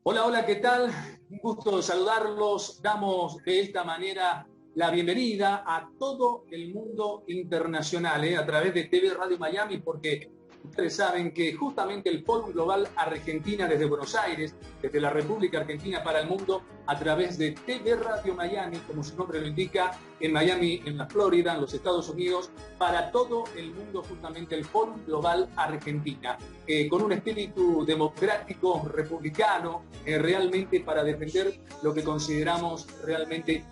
Hola, hola, ¿qué tal? Un gusto saludarlos. Damos de esta manera la bienvenida a todo el mundo internacional, a través de TV Radio Miami, porque ustedes saben que justamente el Fórum Global Argentina desde Buenos Aires, desde la República Argentina para el mundo, a través de TV Radio Miami, como su nombre lo indica, en Miami, en la Florida, en los Estados Unidos, para todo el mundo, justamente el Fórum Global Argentina, con un espíritu democrático, republicano, realmente para defender lo que consideramos realmente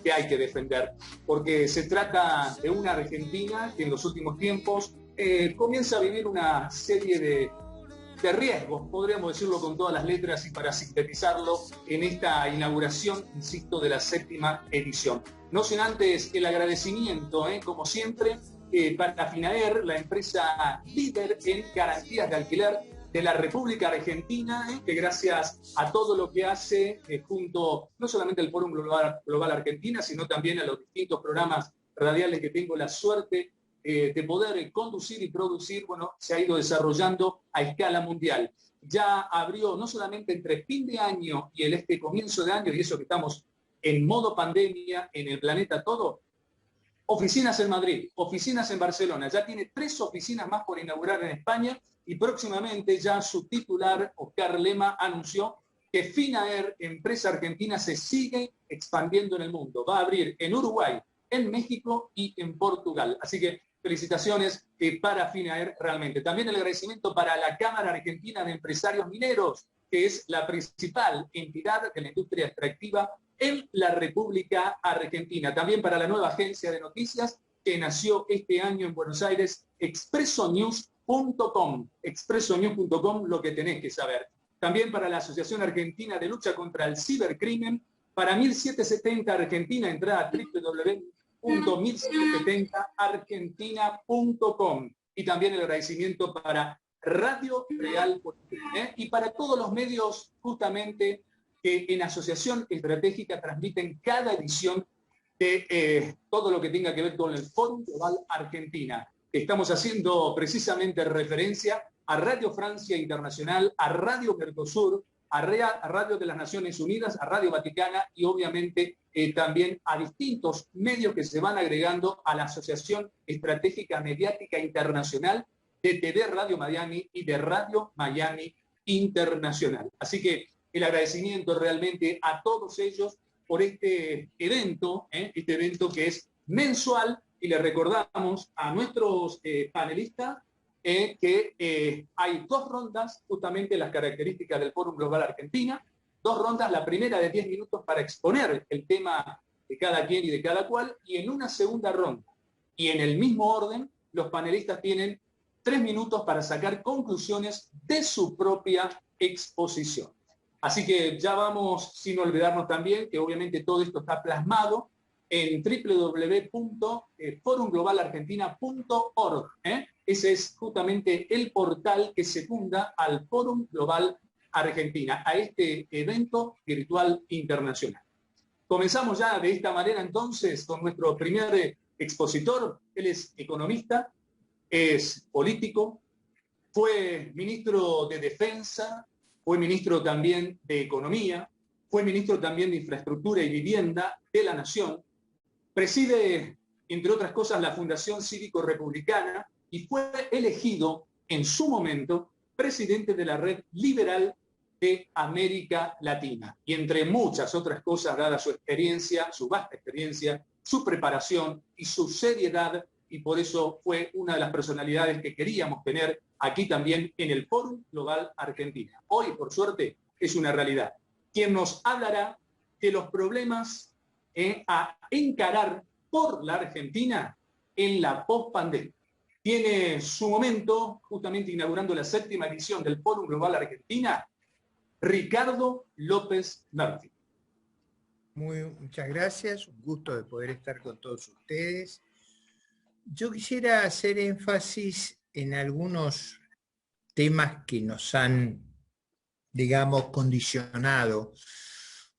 que hay que defender, porque se trata de una Argentina que en los últimos tiempos comienza a vivir una serie de riesgos, podríamos decirlo con todas las letras y para sintetizarlo en esta inauguración, insisto, de la 7ª edición. No sin antes el agradecimiento, como siempre, para Finaer, la empresa líder en garantías de alquiler de la República Argentina, que gracias a todo lo que hace junto no solamente al Fórum Global Argentina, sino también a los distintos programas radiales que tengo la suerte de poder conducir y producir, bueno, se ha ido desarrollando a escala mundial. Ya abrió no solamente entre fin de año y este comienzo de año, y eso que estamos en modo pandemia en el planeta todo, oficinas en Madrid, oficinas en Barcelona, ya tiene 3 oficinas más por inaugurar en España y próximamente ya su titular, Oscar Lema, anunció que Finaer, empresa argentina, se sigue expandiendo en el mundo. Va a abrir en Uruguay, en México y en Portugal. Así que felicitaciones para Finaer realmente. También el agradecimiento para la Cámara Argentina de Empresarios Mineros, que es la principal entidad de la industria extractiva en la República Argentina. También para la nueva agencia de noticias que nació este año en Buenos Aires, expresonews.com. Expresonews.com, lo que tenés que saber. También para la Asociación Argentina de Lucha contra el Cibercrimen, para 1770 Argentina, entrada a www.1770argentina.com. Y también el agradecimiento para Radio Real y para todos los medios justamente que en Asociación Estratégica transmiten cada edición de todo lo que tenga que ver con el Fórum Global Argentina. Estamos haciendo precisamente referencia a Radio Francia Internacional, a Radio Mercosur, a Radio de las Naciones Unidas, a Radio Vaticana y obviamente también a distintos medios que se van agregando a la Asociación Estratégica Mediática Internacional de TV Radio Miami y de Radio Miami Internacional. Así que el agradecimiento realmente a todos ellos por este evento que es mensual, y le recordamos a nuestros panelistas que hay 2 rondas, justamente las características del Fórum Global Argentina, 2 rondas, la primera de 10 minutos para exponer el tema de cada quien y de cada cual, y en una segunda ronda, y en el mismo orden, los panelistas tienen 3 minutos para sacar conclusiones de su propia exposición. Así que ya vamos, sin olvidarnos también, que obviamente todo esto está plasmado en www.forumglobalargentina.org. Ese es justamente el portal que secunda al Fórum Global Argentina, a este evento virtual internacional. Comenzamos ya de esta manera entonces con nuestro primer expositor. Él es economista, es político, fue ministro de Defensa, fue ministro también de Economía, fue ministro también de Infraestructura y Vivienda de la Nación, preside, entre otras cosas, la Fundación Cívico-Republicana y fue elegido en su momento presidente de la Red Liberal de América Latina. Y entre muchas otras cosas, dada su experiencia, su vasta experiencia, su preparación y su seriedad, y por eso fue una de las personalidades que queríamos tener aquí también en el Fórum Global Argentina. Hoy, por suerte, es una realidad. Quien nos hablará de los problemas a encarar por la Argentina en la pospandemia. Tiene su momento, justamente inaugurando la 7ª edición del Fórum Global Argentina, Ricardo López Murphy. Muchas gracias, un gusto de poder estar con todos ustedes. Yo quisiera hacer énfasis en algunos temas que nos han, digamos, condicionado.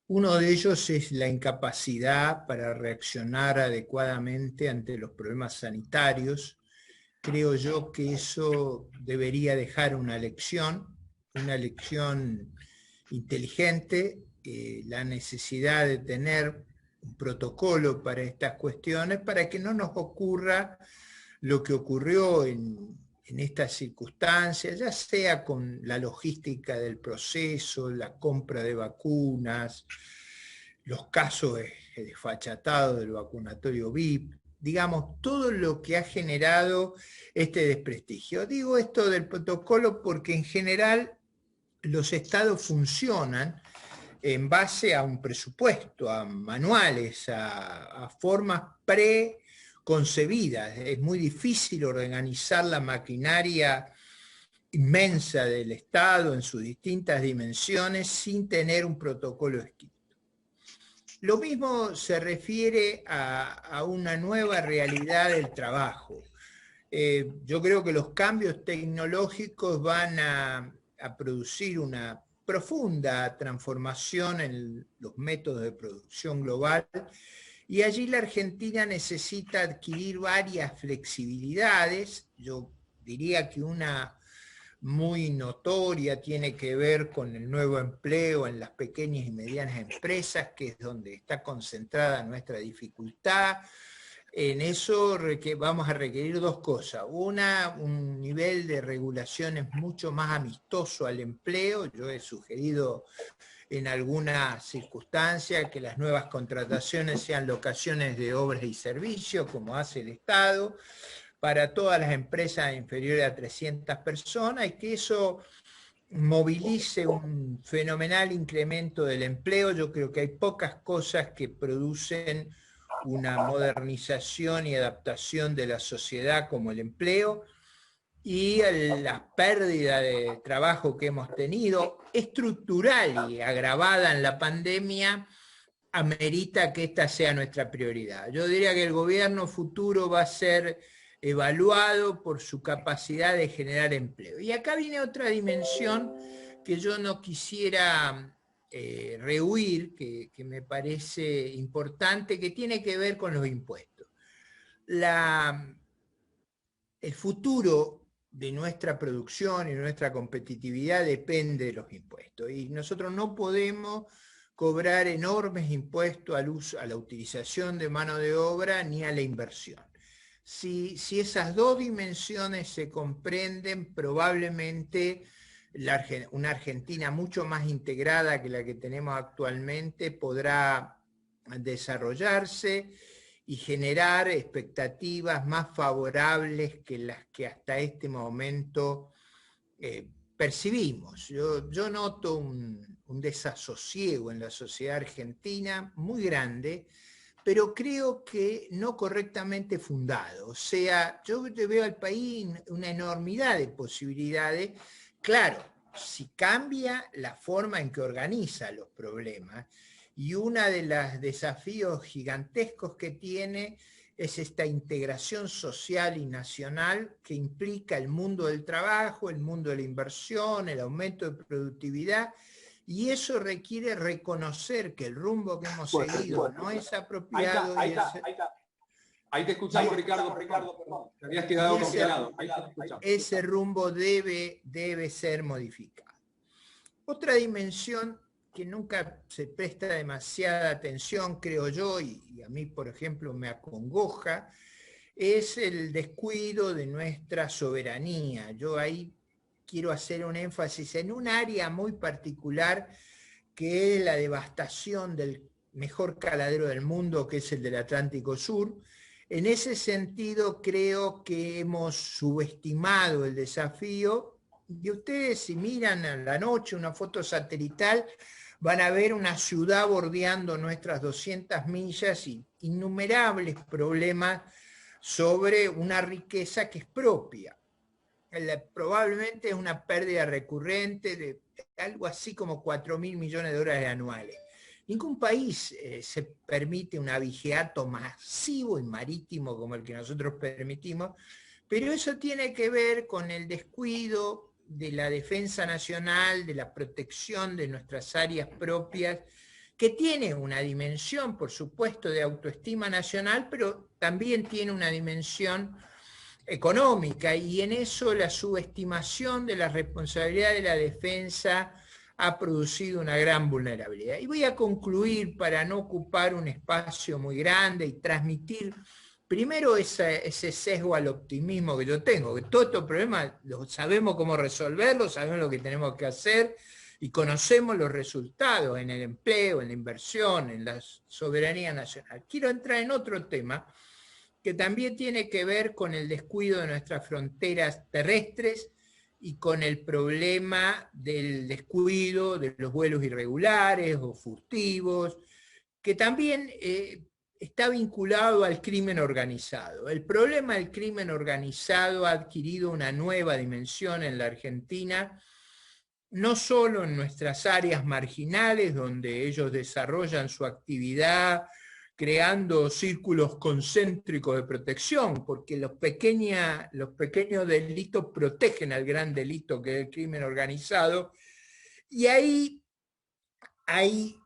Uno de ellos es la incapacidad para reaccionar adecuadamente ante los problemas sanitarios. Creo yo que eso debería dejar una lección inteligente, la necesidad de tener un protocolo para estas cuestiones, para que no nos ocurra lo que ocurrió en estas circunstancias, ya sea con la logística del proceso, la compra de vacunas, los casos desfachatados del vacunatorio VIP, digamos, todo lo que ha generado este desprestigio. Digo esto del protocolo porque en general los estados funcionan en base a un presupuesto, a manuales, a formas preconcebidas. Es muy difícil organizar la maquinaria inmensa del Estado en sus distintas dimensiones sin tener un protocolo escrito. Lo mismo se refiere a una nueva realidad del trabajo. Yo creo que los cambios tecnológicos van a producir una profunda transformación en los métodos de producción global, y allí la Argentina necesita adquirir varias flexibilidades. Yo diría que una muy notoria tiene que ver con el nuevo empleo en las pequeñas y medianas empresas, que es donde está concentrada nuestra dificultad. En eso vamos a requerir dos cosas. Una, un nivel de regulaciones mucho más amistoso al empleo. Yo he sugerido en algunas circunstancias que las nuevas contrataciones sean locaciones de obras y servicios, como hace el Estado, para todas las empresas inferiores a 300 personas, y que eso movilice un fenomenal incremento del empleo. Yo creo que hay pocas cosas que producen una modernización y adaptación de la sociedad como el empleo, y la pérdida de trabajo que hemos tenido, estructural y agravada en la pandemia, amerita que esta sea nuestra prioridad. Yo diría que el gobierno futuro va a ser evaluado por su capacidad de generar empleo. Y acá viene otra dimensión que yo no quisiera rehuir, que me parece importante, que tiene que ver con los impuestos. El futuro de nuestra producción y nuestra competitividad depende de los impuestos, y nosotros no podemos cobrar enormes impuestos al uso, a la utilización de mano de obra ni a la inversión. Si esas dos dimensiones se comprenden, probablemente una Argentina mucho más integrada que la que tenemos actualmente podrá desarrollarse y generar expectativas más favorables que las que hasta este momento percibimos. Yo noto un desasosiego en la sociedad argentina muy grande, pero creo que no correctamente fundado. O sea, yo veo al país una enormidad de posibilidades. Claro, si cambia la forma en que organiza los problemas, y uno de los desafíos gigantescos que tiene es esta integración social y nacional que implica el mundo del trabajo, el mundo de la inversión, el aumento de productividad, y eso requiere reconocer que el rumbo que hemos seguido no es apropiado. Ahí está. Ahí te escuchamos, Ricardo, perdón. Te habías quedado congelado. Ese rumbo debe ser modificado. Otra dimensión que nunca se presta demasiada atención, creo yo, y a mí, por ejemplo, me acongoja, es el descuido de nuestra soberanía. Yo ahí quiero hacer un énfasis en un área muy particular, que es la devastación del mejor caladero del mundo, que es el del Atlántico Sur. En ese sentido, creo que hemos subestimado el desafío, y ustedes, si miran a la noche una foto satelital, van a ver una ciudad bordeando nuestras 200 millas y innumerables problemas sobre una riqueza que es propia. Probablemente es una pérdida recurrente de algo así como 4.000 millones de dólares anuales. Ningún país se permite un abigeato masivo y marítimo como el que nosotros permitimos, pero eso tiene que ver con el descuido de la defensa nacional, de la protección de nuestras áreas propias, que tiene una dimensión, por supuesto, de autoestima nacional, pero también tiene una dimensión económica, y en eso la subestimación de la responsabilidad de la defensa ha producido una gran vulnerabilidad. Y voy a concluir para no ocupar un espacio muy grande y transmitir primero ese sesgo al optimismo que yo tengo, que todos estos problemas sabemos cómo resolverlos, sabemos lo que tenemos que hacer y conocemos los resultados en el empleo, en la inversión, en la soberanía nacional. Quiero entrar en otro tema que también tiene que ver con el descuido de nuestras fronteras terrestres y con el problema del descuido de los vuelos irregulares o furtivos, que también está vinculado al crimen organizado. El problema del crimen organizado ha adquirido una nueva dimensión en la Argentina, no solo en nuestras áreas marginales, donde ellos desarrollan su actividad creando círculos concéntricos de protección, porque los pequeños delitos protegen al gran delito que es el crimen organizado, y ahí hay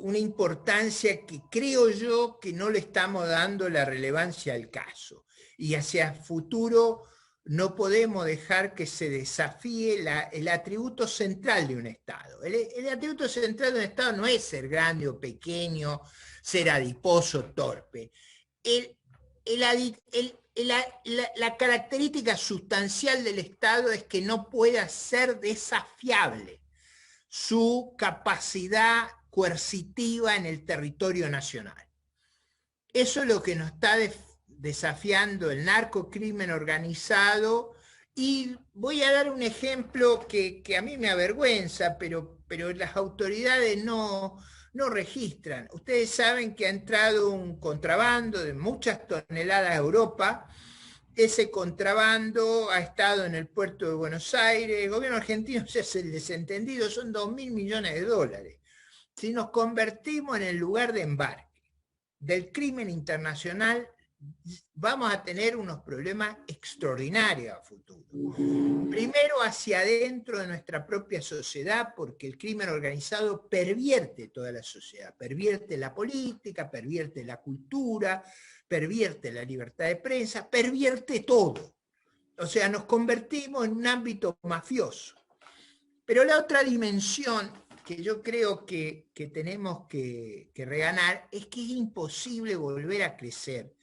una importancia que creo yo que no le estamos dando la relevancia al caso, y hacia el futuro no podemos dejar que se desafíe el atributo central de un Estado. El atributo central de un Estado no es ser grande o pequeño, ser adiposo, torpe. La característica sustancial del Estado es que no pueda ser desafiable su capacidad coercitiva en el territorio nacional. Eso es lo que nos está desafiando el narcocrimen organizado, y voy a dar un ejemplo que a mí me avergüenza, pero las autoridades no registran. Ustedes saben que ha entrado un contrabando de muchas toneladas a Europa. Ese contrabando ha estado en el puerto de Buenos Aires. El gobierno argentino se hace el desentendido, son 2.000 millones de dólares. Si nos convertimos en el lugar de embarque del crimen internacional, vamos a tener unos problemas extraordinarios a futuro. Primero, hacia adentro de nuestra propia sociedad, porque el crimen organizado pervierte toda la sociedad, pervierte la política, pervierte la cultura, pervierte la libertad de prensa, pervierte todo. O sea, nos convertimos en un ámbito mafioso. Pero la otra dimensión que yo creo que tenemos que reganar es que es imposible volver a crecer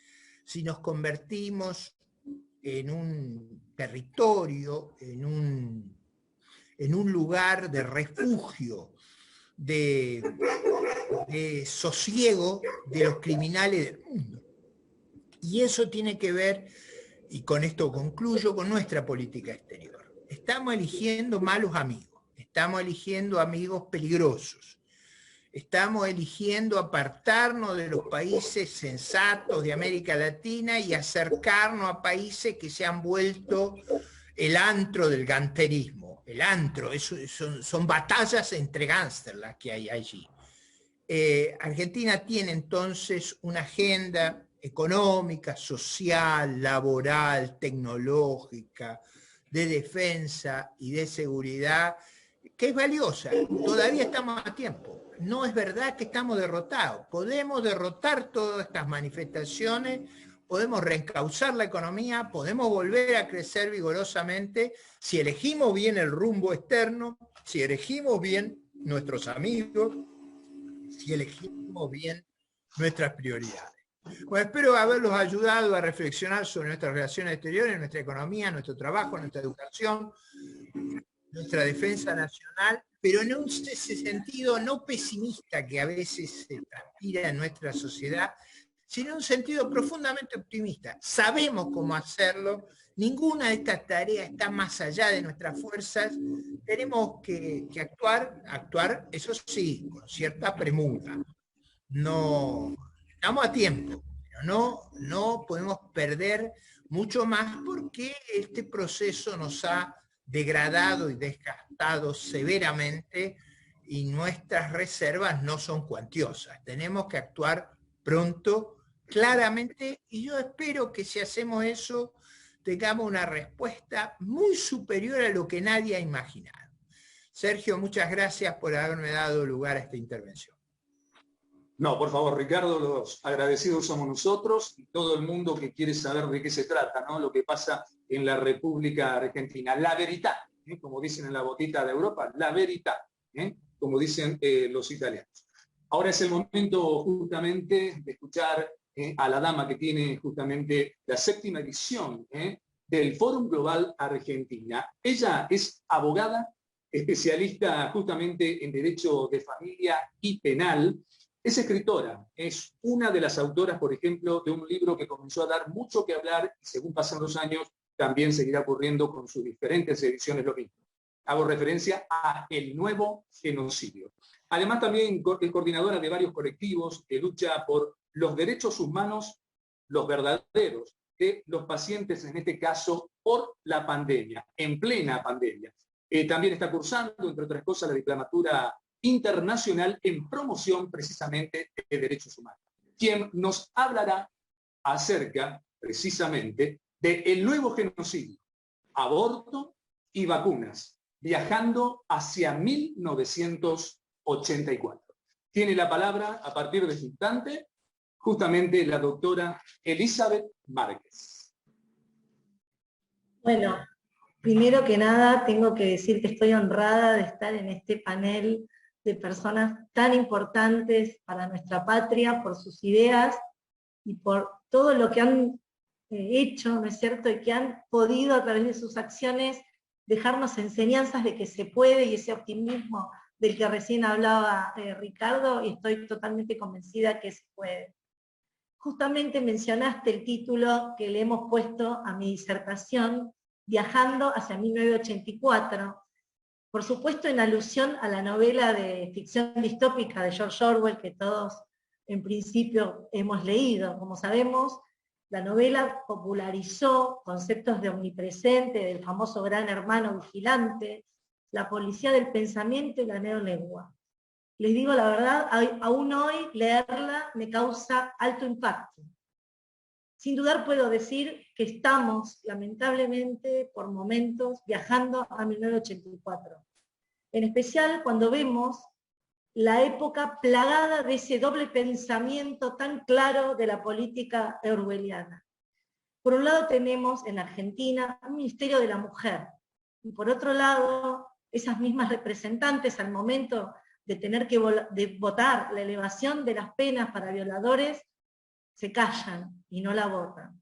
si nos convertimos en un territorio, en un lugar de refugio, de sosiego de los criminales del mundo. Y eso tiene que ver, y con esto concluyo, con nuestra política exterior. Estamos eligiendo malos amigos, estamos eligiendo amigos peligrosos. Estamos eligiendo apartarnos de los países sensatos de América Latina y acercarnos a países que se han vuelto el antro del gangsterismo. El antro, son batallas entre gángsters las que hay allí. Argentina tiene entonces una agenda económica, social, laboral, tecnológica, de defensa y de seguridad, que es valiosa. Todavía estamos a tiempo. No es verdad que estamos derrotados. Podemos derrotar todas estas manifestaciones, podemos reencauzar la economía, podemos volver a crecer vigorosamente si elegimos bien el rumbo externo, si elegimos bien nuestros amigos, si elegimos bien nuestras prioridades. Bueno, espero haberlos ayudado a reflexionar sobre nuestras relaciones exteriores, nuestra economía, nuestro trabajo, nuestra educación, nuestra defensa nacional, pero en ese sentido no pesimista que a veces se transpira en nuestra sociedad, sino en un sentido profundamente optimista. Sabemos cómo hacerlo, ninguna de estas tareas está más allá de nuestras fuerzas, tenemos que actuar, eso sí, con cierta premura. No, estamos a tiempo, pero no podemos perder mucho más porque este proceso nos ha degradado y desgastado severamente y nuestras reservas no son cuantiosas. Tenemos que actuar pronto, claramente, y yo espero que si hacemos eso tengamos una respuesta muy superior a lo que nadie ha imaginado. Sergio, muchas gracias por haberme dado lugar a esta intervención. No, por favor, Ricardo, los agradecidos somos nosotros y todo el mundo que quiere saber de qué se trata, ¿no? Lo que pasa en la República Argentina. La verità, como dicen en la botita de Europa, la verità. como dicen los italianos. Ahora es el momento justamente de escuchar a la dama que tiene justamente la 7ª edición del Fórum Global Argentina. Ella es abogada, especialista justamente en Derecho de Familia y Penal. Es escritora, es una de las autoras, por ejemplo, de un libro que comenzó a dar mucho que hablar y según pasan los años también seguirá ocurriendo con sus diferentes ediciones lo mismo. Hago referencia a El Nuevo Genocidio. Además también es coordinadora de varios colectivos que lucha por los derechos humanos, los verdaderos, de los pacientes, en este caso, por la pandemia, en plena pandemia. También está cursando, entre otras cosas, la diplomatura internacional en promoción precisamente de derechos humanos. Quien nos hablará acerca, precisamente, de El Nuevo Genocidio, aborto y vacunas, viajando hacia 1984. Tiene la palabra, a partir de este instante, justamente la doctora Elizabeth Márquez. Bueno, primero que nada tengo que decir que estoy honrada de estar en este panel de personas tan importantes para nuestra patria, por sus ideas y por todo lo que han hecho, ¿no es cierto?, y que han podido a través de sus acciones dejarnos enseñanzas de que se puede, y ese optimismo del que recién hablaba Ricardo, y estoy totalmente convencida que se puede. Justamente mencionaste el título que le hemos puesto a mi disertación, Viajando hacia 1984, por supuesto en alusión a la novela de ficción distópica de George Orwell, que todos en principio hemos leído. Como sabemos, la novela popularizó conceptos de omnipresente, del famoso gran hermano vigilante, la policía del pensamiento y la neolengua. Les digo la verdad, aún hoy leerla me causa alto impacto. Sin dudar puedo decir que estamos, lamentablemente, por momentos, viajando a 1984. En especial cuando vemos la época plagada de ese doble pensamiento tan claro de la política orwelliana. Por un lado tenemos en Argentina un Ministerio de la Mujer, y por otro lado, esas mismas representantes al momento de tener que votar la elevación de las penas para violadores, se callan y no la votan.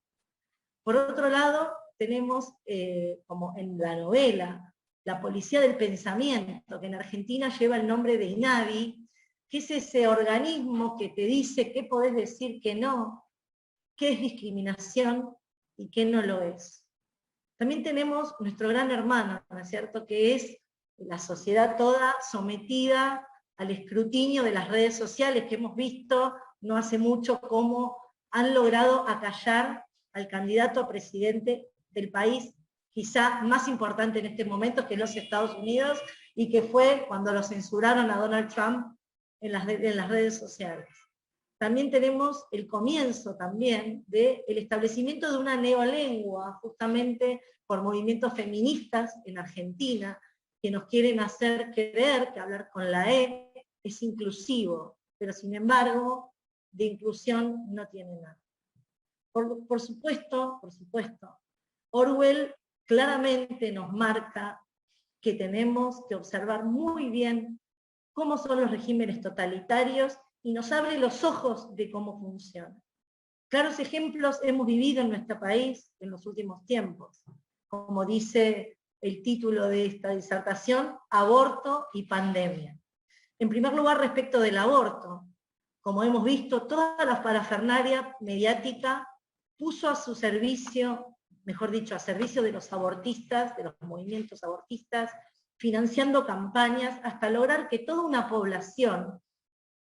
Por otro lado, tenemos, como en la novela, la policía del pensamiento, que en Argentina lleva el nombre de INADI, que es ese organismo que te dice qué podés decir que no, qué es discriminación y qué no lo es. También tenemos nuestro gran hermano, ¿no es cierto?, que es la sociedad toda sometida al escrutinio de las redes sociales, que hemos visto no hace mucho cómo han logrado acallar al candidato a presidente del país quizá más importante en este momento, que los Estados Unidos, y que fue cuando lo censuraron a Donald Trump en las redes sociales. También tenemos el comienzo también del establecimiento de una neolengua, justamente por movimientos feministas en Argentina, que nos quieren hacer creer que hablar con la E es inclusivo, pero sin embargo, de inclusión no tiene nada. Por supuesto, Orwell claramente nos marca que tenemos que observar muy bien cómo son los regímenes totalitarios y nos abre los ojos de cómo funcionan. Claros ejemplos hemos vivido en nuestro país en los últimos tiempos, como dice el título de esta disertación, aborto y pandemia. En primer lugar, respecto del aborto, como hemos visto, toda la parafernalia mediática puso a su servicio, mejor dicho, a servicio de los abortistas, de los movimientos abortistas, financiando campañas hasta lograr que toda una población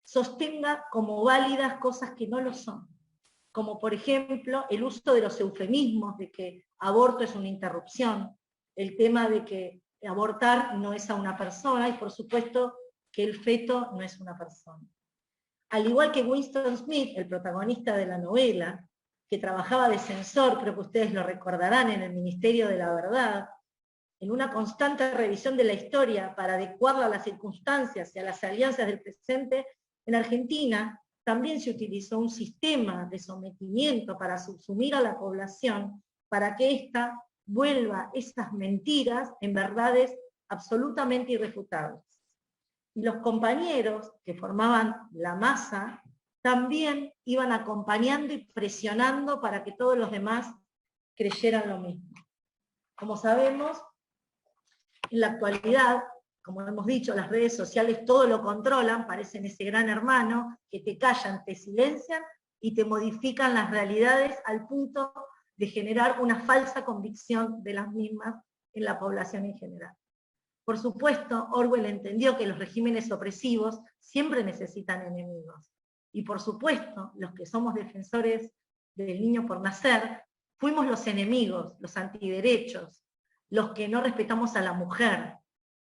sostenga como válidas cosas que no lo son, como por ejemplo el uso de los eufemismos de que aborto es una interrupción, el tema de que abortar no es a una persona, y por supuesto que el feto no es una persona. Al igual que Winston Smith, el protagonista de la novela, que trabajaba de censor, creo que ustedes lo recordarán, en el Ministerio de la Verdad, en una constante revisión de la historia para adecuarla a las circunstancias y a las alianzas del presente, en Argentina también se utilizó un sistema de sometimiento para subsumir a la población, para que ésta vuelva esas mentiras en verdades absolutamente irrefutables. Y los compañeros que formaban la masa también iban acompañando y presionando para que todos los demás creyeran lo mismo. Como sabemos, en la actualidad, como hemos dicho, las redes sociales todo lo controlan, parecen ese gran hermano que te callan, te silencian y te modifican las realidades al punto de generar una falsa convicción de las mismas en la población en general. Por supuesto, Orwell entendió que los regímenes opresivos siempre necesitan enemigos. Y por supuesto, los que somos defensores del niño por nacer, fuimos los enemigos, los antiderechos, los que no respetamos a la mujer,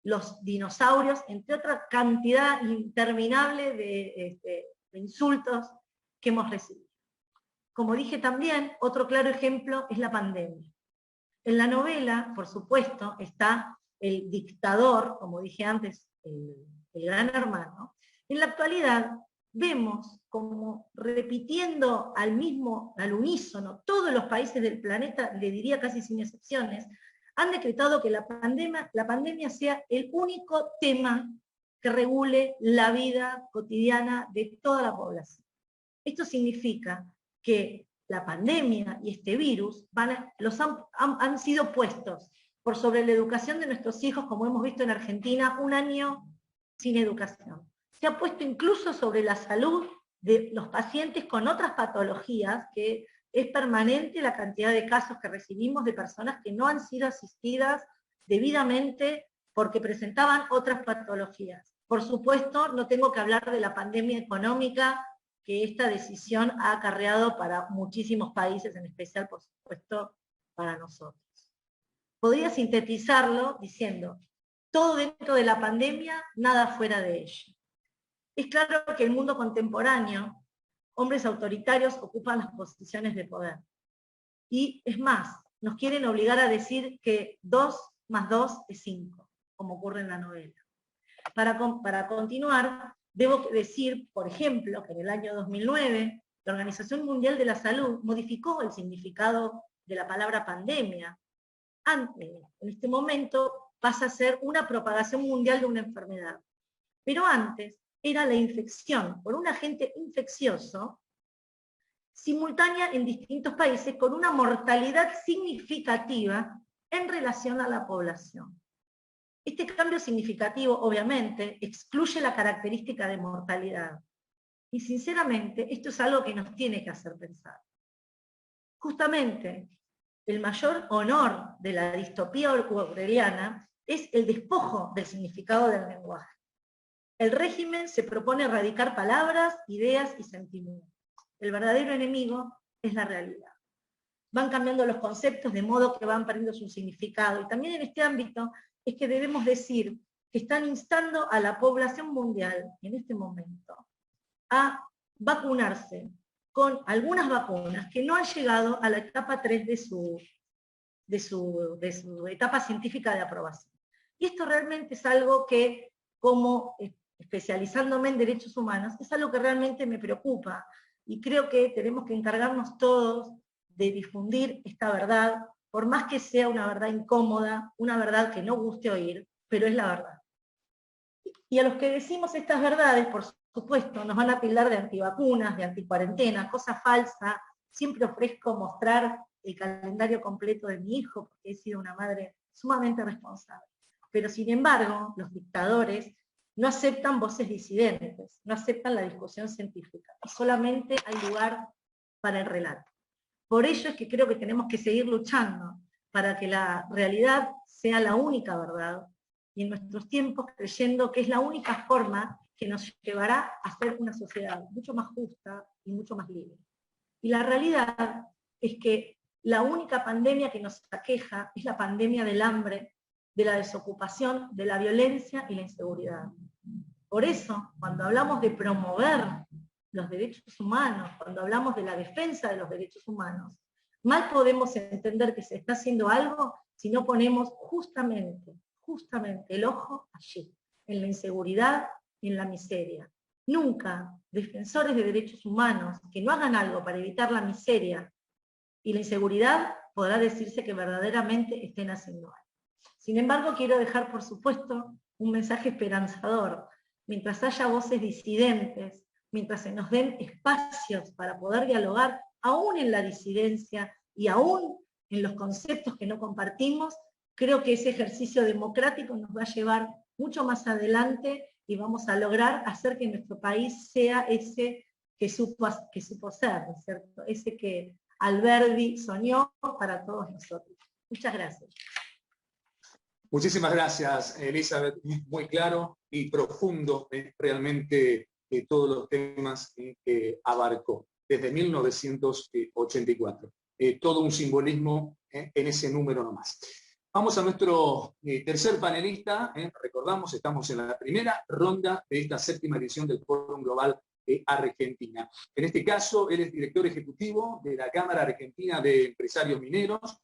los dinosaurios, entre otra cantidad interminable de insultos que hemos recibido. Como dije también, otro claro ejemplo es la pandemia. En la novela, por supuesto, está el dictador, como dije antes, el gran hermano. En la actualidad vemos como repitiendo al unísono, todos los países del planeta, le diría casi sin excepciones, han decretado que la pandemia sea el único tema que regule la vida cotidiana de toda la población. Esto significa que la pandemia y este virus han sido puestos por sobre la educación de nuestros hijos, como hemos visto en Argentina, un año sin educación. Se ha puesto incluso sobre la salud de los pacientes con otras patologías, que es permanente la cantidad de casos que recibimos de personas que no han sido asistidas debidamente porque presentaban otras patologías. Por supuesto, no tengo que hablar de la pandemia económica que esta decisión ha acarreado para muchísimos países, en especial, por supuesto, para nosotros. Podría sintetizarlo diciendo, todo dentro de la pandemia, nada fuera de ella. Es claro que el mundo contemporáneo, hombres autoritarios ocupan las posiciones de poder. Y es más, nos quieren obligar a decir que 2 más 2 es 5, como ocurre en la novela. Para continuar, debo decir, por ejemplo, que en el año 2009, la Organización Mundial de la Salud modificó el significado de la palabra pandemia. En este momento pasa a ser una propagación mundial de una enfermedad. Pero antes era la infección por un agente infeccioso simultánea en distintos países con una mortalidad significativa en relación a la población. Este cambio significativo, obviamente, excluye la característica de mortalidad. Y sinceramente, esto es algo que nos tiene que hacer pensar. Justamente, el mayor honor de la distopía orwelliana es el despojo del significado del lenguaje. El régimen se propone erradicar palabras, ideas y sentimientos. El verdadero enemigo es la realidad. Van cambiando los conceptos de modo que van perdiendo su significado. Y también en este ámbito es que debemos decir que están instando a la población mundial, en este momento, a vacunarse con algunas vacunas que no han llegado a la etapa 3 de su etapa científica de aprobación. Y esto realmente es algo que, como especializándome en derechos humanos, es algo que realmente me preocupa, y creo que tenemos que encargarnos todos de difundir esta verdad, por más que sea una verdad incómoda, una verdad que no guste oír, pero es la verdad. Y a los que decimos estas verdades, por supuesto, nos van a tildar de antivacunas, de anticuarentena, cosa falsa. Siempre ofrezco mostrar el calendario completo de mi hijo, porque he sido una madre sumamente responsable. Pero sin embargo, los dictadores no aceptan voces disidentes, no aceptan la discusión científica, y solamente hay lugar para el relato. Por ello es que creo que tenemos que seguir luchando para que la realidad sea la única verdad, y en nuestros tiempos creyendo que es la única forma que nos llevará a ser una sociedad mucho más justa y mucho más libre. Y la realidad es que la única pandemia que nos aqueja es la pandemia del hambre, de la desocupación, de la violencia y la inseguridad. Por eso, cuando hablamos de promover los derechos humanos, cuando hablamos de la defensa de los derechos humanos, mal podemos entender que se está haciendo algo si no ponemos justamente el ojo allí, en la inseguridad y en la miseria. Nunca defensores de derechos humanos que no hagan algo para evitar la miseria y la inseguridad podrá decirse que verdaderamente estén haciendo algo. Sin embargo, quiero dejar, por supuesto, un mensaje esperanzador, mientras haya voces disidentes, mientras se nos den espacios para poder dialogar, aún en la disidencia y aún en los conceptos que no compartimos, creo que ese ejercicio democrático nos va a llevar mucho más adelante y vamos a lograr hacer que nuestro país sea ese que supo ser, ¿no es cierto? Ese que Alberdi soñó para todos nosotros. Muchas gracias. Muchísimas gracias, Elizabeth. Muy claro y profundo realmente todos los temas que abarcó desde 1984. Todo un simbolismo en ese número nomás. Vamos a nuestro tercer panelista. Recordamos, estamos en la primera ronda de esta séptima edición del Fórum Global Argentina. En este caso, él es director ejecutivo de la Cámara Argentina de Empresarios Mineros,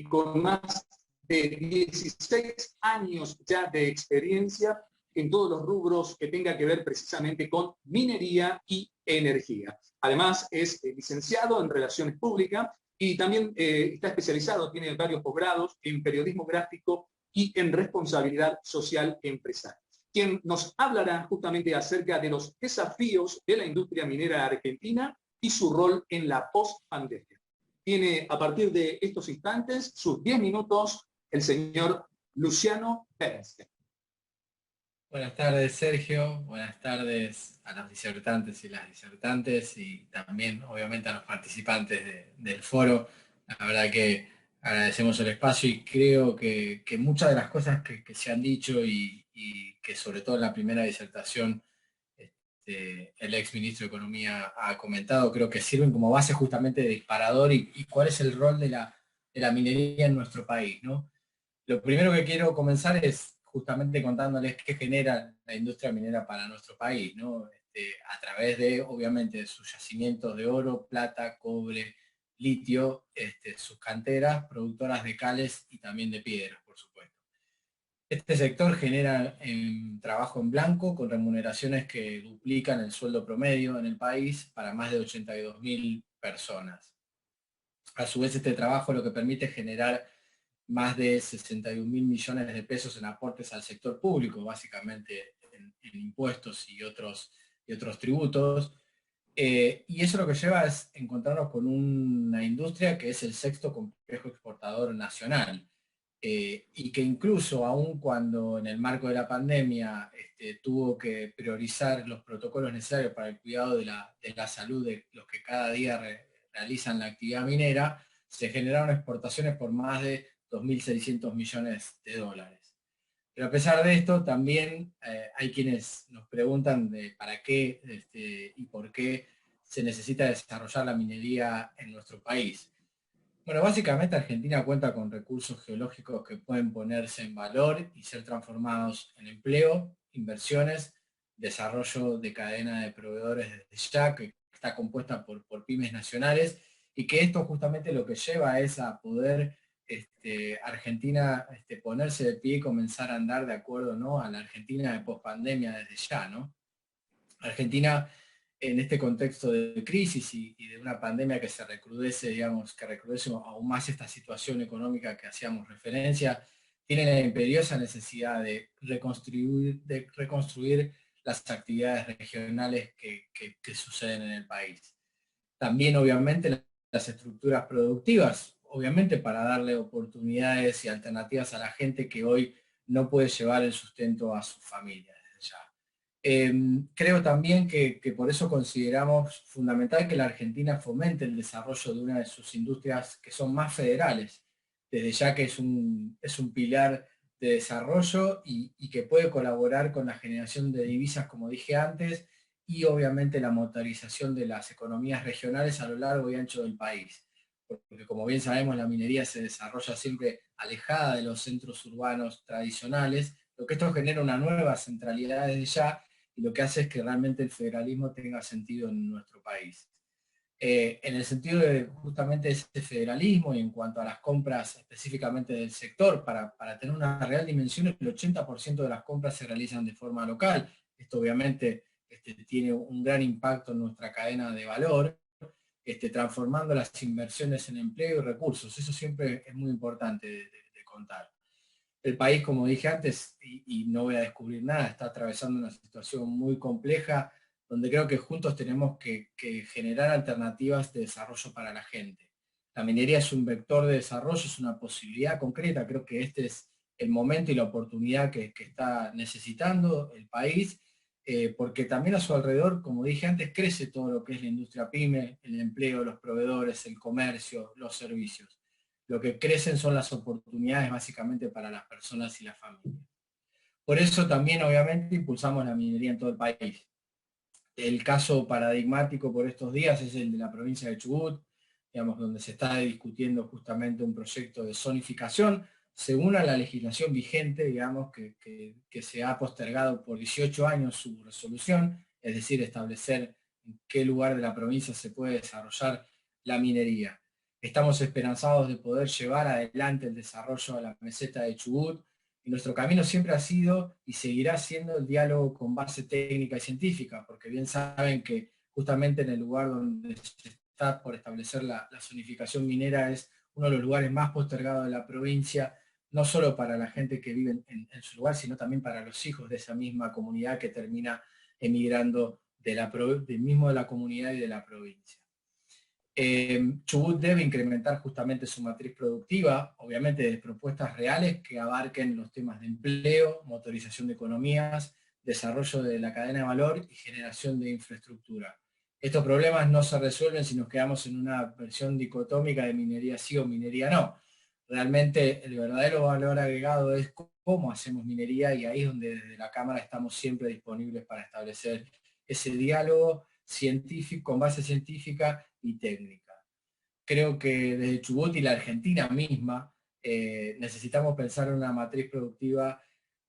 con más de 16 años ya de experiencia en todos los rubros que tenga que ver precisamente con minería y energía. Además, es licenciado en Relaciones Públicas y también está especializado, tiene varios posgrados en periodismo gráfico y en responsabilidad social empresarial, quien nos hablará justamente acerca de los desafíos de la industria minera argentina y su rol en la post-pandemia. Tiene a partir de estos instantes sus 10 minutos el señor Luciano Berenstein. Buenas tardes, Sergio. Buenas tardes a los disertantes y las disertantes y también, obviamente, a los participantes del foro. La verdad que agradecemos el espacio y creo que muchas de las cosas que se han dicho y que sobre todo en la primera disertación el ex ministro de Economía ha comentado, creo que sirven como base justamente de disparador y cuál es el rol de la minería en nuestro país, ¿no? Lo primero que quiero comenzar es justamente contándoles qué genera la industria minera para nuestro país, ¿no? A través de, obviamente, de sus yacimientos de oro, plata, cobre, litio, sus canteras, productoras de cales y también de piedras, por supuesto. Este sector genera trabajo en blanco con remuneraciones que duplican el sueldo promedio en el país para más de 82.000 personas. A su vez, este trabajo lo que permite generar más de 61.000 millones de pesos en aportes al sector público, básicamente en impuestos y otros tributos. Y eso lo que lleva es encontrarnos con una industria que es el sexto complejo exportador nacional. Y que incluso aun cuando en el marco de la pandemia tuvo que priorizar los protocolos necesarios para el cuidado de la salud de los que cada día realizan la actividad minera, se generaron exportaciones por más de 2.600 millones de dólares. Pero a pesar de esto, también hay quienes nos preguntan de para qué y por qué se necesita desarrollar la minería en nuestro país. Bueno, básicamente Argentina cuenta con recursos geológicos que pueden ponerse en valor y ser transformados en empleo, inversiones, desarrollo de cadena de proveedores desde ya, que está compuesta por pymes nacionales, y que esto justamente lo que lleva es a poder Argentina ponerse de pie y comenzar a andar de acuerdo, ¿no?, a la Argentina de pospandemia desde ya, ¿no? Argentina, en este contexto de crisis y de una pandemia que se recrudece, digamos, que recrudece aún más esta situación económica que hacíamos referencia, tiene la imperiosa necesidad de reconstruir las actividades regionales que suceden en el país. También, obviamente, las estructuras productivas, obviamente para darle oportunidades y alternativas a la gente que hoy no puede llevar el sustento a su familia desde ya. Creo también que por eso consideramos fundamental que la Argentina fomente el desarrollo de una de sus industrias que son más federales, desde ya que es un pilar de desarrollo y que puede colaborar con la generación de divisas, como dije antes, y obviamente la motorización de las economías regionales a lo largo y ancho del país. Porque como bien sabemos, la minería se desarrolla siempre alejada de los centros urbanos tradicionales, lo que esto genera una nueva centralidad desde ya, y lo que hace es que realmente el federalismo tenga sentido en nuestro país. En el sentido de justamente ese federalismo y en cuanto a las compras específicamente del sector, para tener una real dimensión, el 80% de las compras se realizan de forma local. Esto obviamente tiene un gran impacto en nuestra cadena de valor, transformando las inversiones en empleo y recursos. Eso siempre es muy importante de contar. El país, como dije antes, y no voy a descubrir nada, está atravesando una situación muy compleja, donde creo que juntos tenemos que generar alternativas de desarrollo para la gente. La minería es un vector de desarrollo, es una posibilidad concreta, creo que este es el momento y la oportunidad que está necesitando el país, porque también a su alrededor, como dije antes, crece todo lo que es la industria pyme, el empleo, los proveedores, el comercio, los servicios. Lo que crecen son las oportunidades básicamente para las personas y las familias. Por eso también, obviamente, impulsamos la minería en todo el país. El caso paradigmático por estos días es el de la provincia de Chubut, digamos, donde se está discutiendo justamente un proyecto de zonificación, según a la legislación vigente, digamos, que se ha postergado por 18 años su resolución, es decir, establecer en qué lugar de la provincia se puede desarrollar la minería. Estamos esperanzados de poder llevar adelante el desarrollo de la meseta de Chubut, y nuestro camino siempre ha sido y seguirá siendo el diálogo con base técnica y científica, porque bien saben que justamente en el lugar donde se está por establecer la zonificación minera es uno de los lugares más postergados de la provincia, no solo para la gente que vive en su lugar, sino también para los hijos de esa misma comunidad que termina emigrando mismo de la comunidad y de la provincia. Chubut debe incrementar justamente su matriz productiva, obviamente de propuestas reales que abarquen los temas de empleo, motorización de economías, desarrollo de la cadena de valor y generación de infraestructura. Estos problemas no se resuelven si nos quedamos en una versión dicotómica de minería sí o minería no. Realmente el verdadero valor agregado es cómo hacemos minería, y ahí es donde desde la Cámara estamos siempre disponibles para establecer ese diálogo científico, con base científica y técnica. Creo que desde Chubut y la Argentina misma necesitamos pensar en una matriz productiva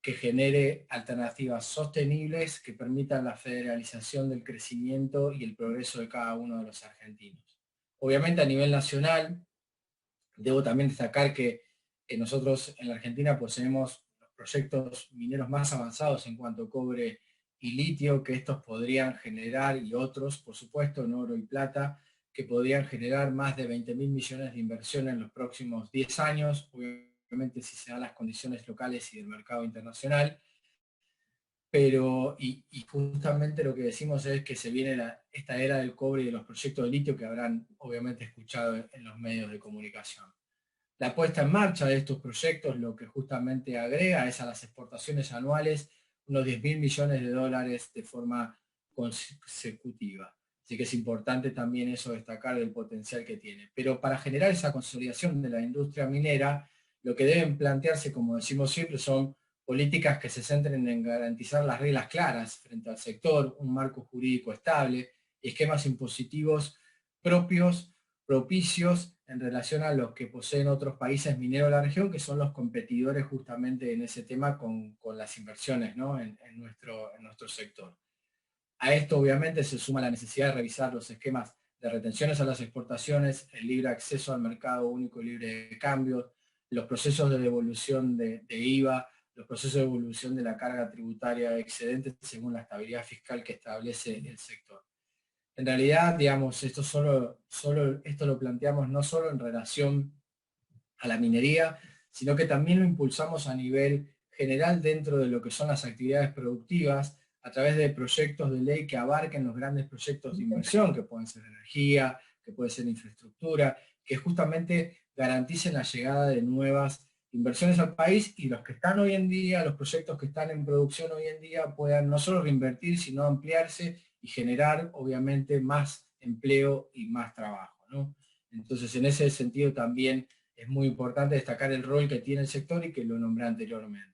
que genere alternativas sostenibles que permitan la federalización del crecimiento y el progreso de cada uno de los argentinos. Obviamente a nivel nacional, debo también destacar que nosotros en la Argentina poseemos los proyectos mineros más avanzados en cuanto a cobre y litio, que estos podrían generar, y otros, por supuesto, en oro y plata, que podrían generar más de 20.000 millones de inversión en los próximos 10 años, obviamente si se dan las condiciones locales y del mercado internacional. Pero, y justamente lo que decimos es que se viene esta era del cobre y de los proyectos de litio que habrán obviamente escuchado en los medios de comunicación. La puesta en marcha de estos proyectos lo que justamente agrega es a las exportaciones anuales unos 10.000 millones de dólares de forma consecutiva. Así que es importante también eso destacar del potencial que tiene. Pero para generar esa consolidación de la industria minera, lo que deben plantearse, como decimos siempre, son políticas que se centren en garantizar las reglas claras frente al sector, un marco jurídico estable, esquemas impositivos propicios en relación a los que poseen otros países mineros de la región, que son los competidores justamente en ese tema con las inversiones, ¿no? en nuestro sector. A esto obviamente se suma la necesidad de revisar los esquemas de retenciones a las exportaciones, el libre acceso al mercado único y libre de cambio, los procesos de devolución de IVA, los procesos de devolución de la carga tributaria excedente según la estabilidad fiscal que establece el sector. En realidad, digamos, esto lo planteamos no solo en relación a la minería, sino que también lo impulsamos a nivel general dentro de lo que son las actividades productivas, a través de proyectos de ley que abarquen los grandes proyectos de inversión, que pueden ser energía, que puede ser infraestructura, que justamente garanticen la llegada de nuevas inversiones al país, y los que están hoy en día, los proyectos que están en producción hoy en día, puedan no solo reinvertir, sino ampliarse y generar obviamente más empleo y más trabajo, ¿no? Entonces, en ese sentido también es muy importante destacar el rol que tiene el sector y que lo nombré anteriormente.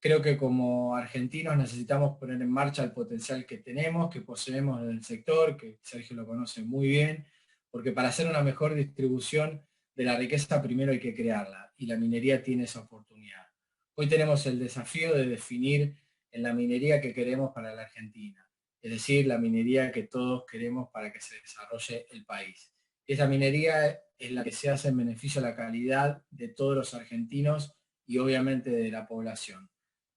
Creo que como argentinos necesitamos poner en marcha el potencial que tenemos, que poseemos en el sector, que Sergio lo conoce muy bien, porque para hacer una mejor distribución de la riqueza primero hay que crearla, y la minería tiene esa oportunidad. Hoy tenemos el desafío de definir en la minería que queremos para la Argentina, es decir, la minería que todos queremos para que se desarrolle el país. Esa minería es la que se hace en beneficio a la calidad de todos los argentinos y obviamente de la población.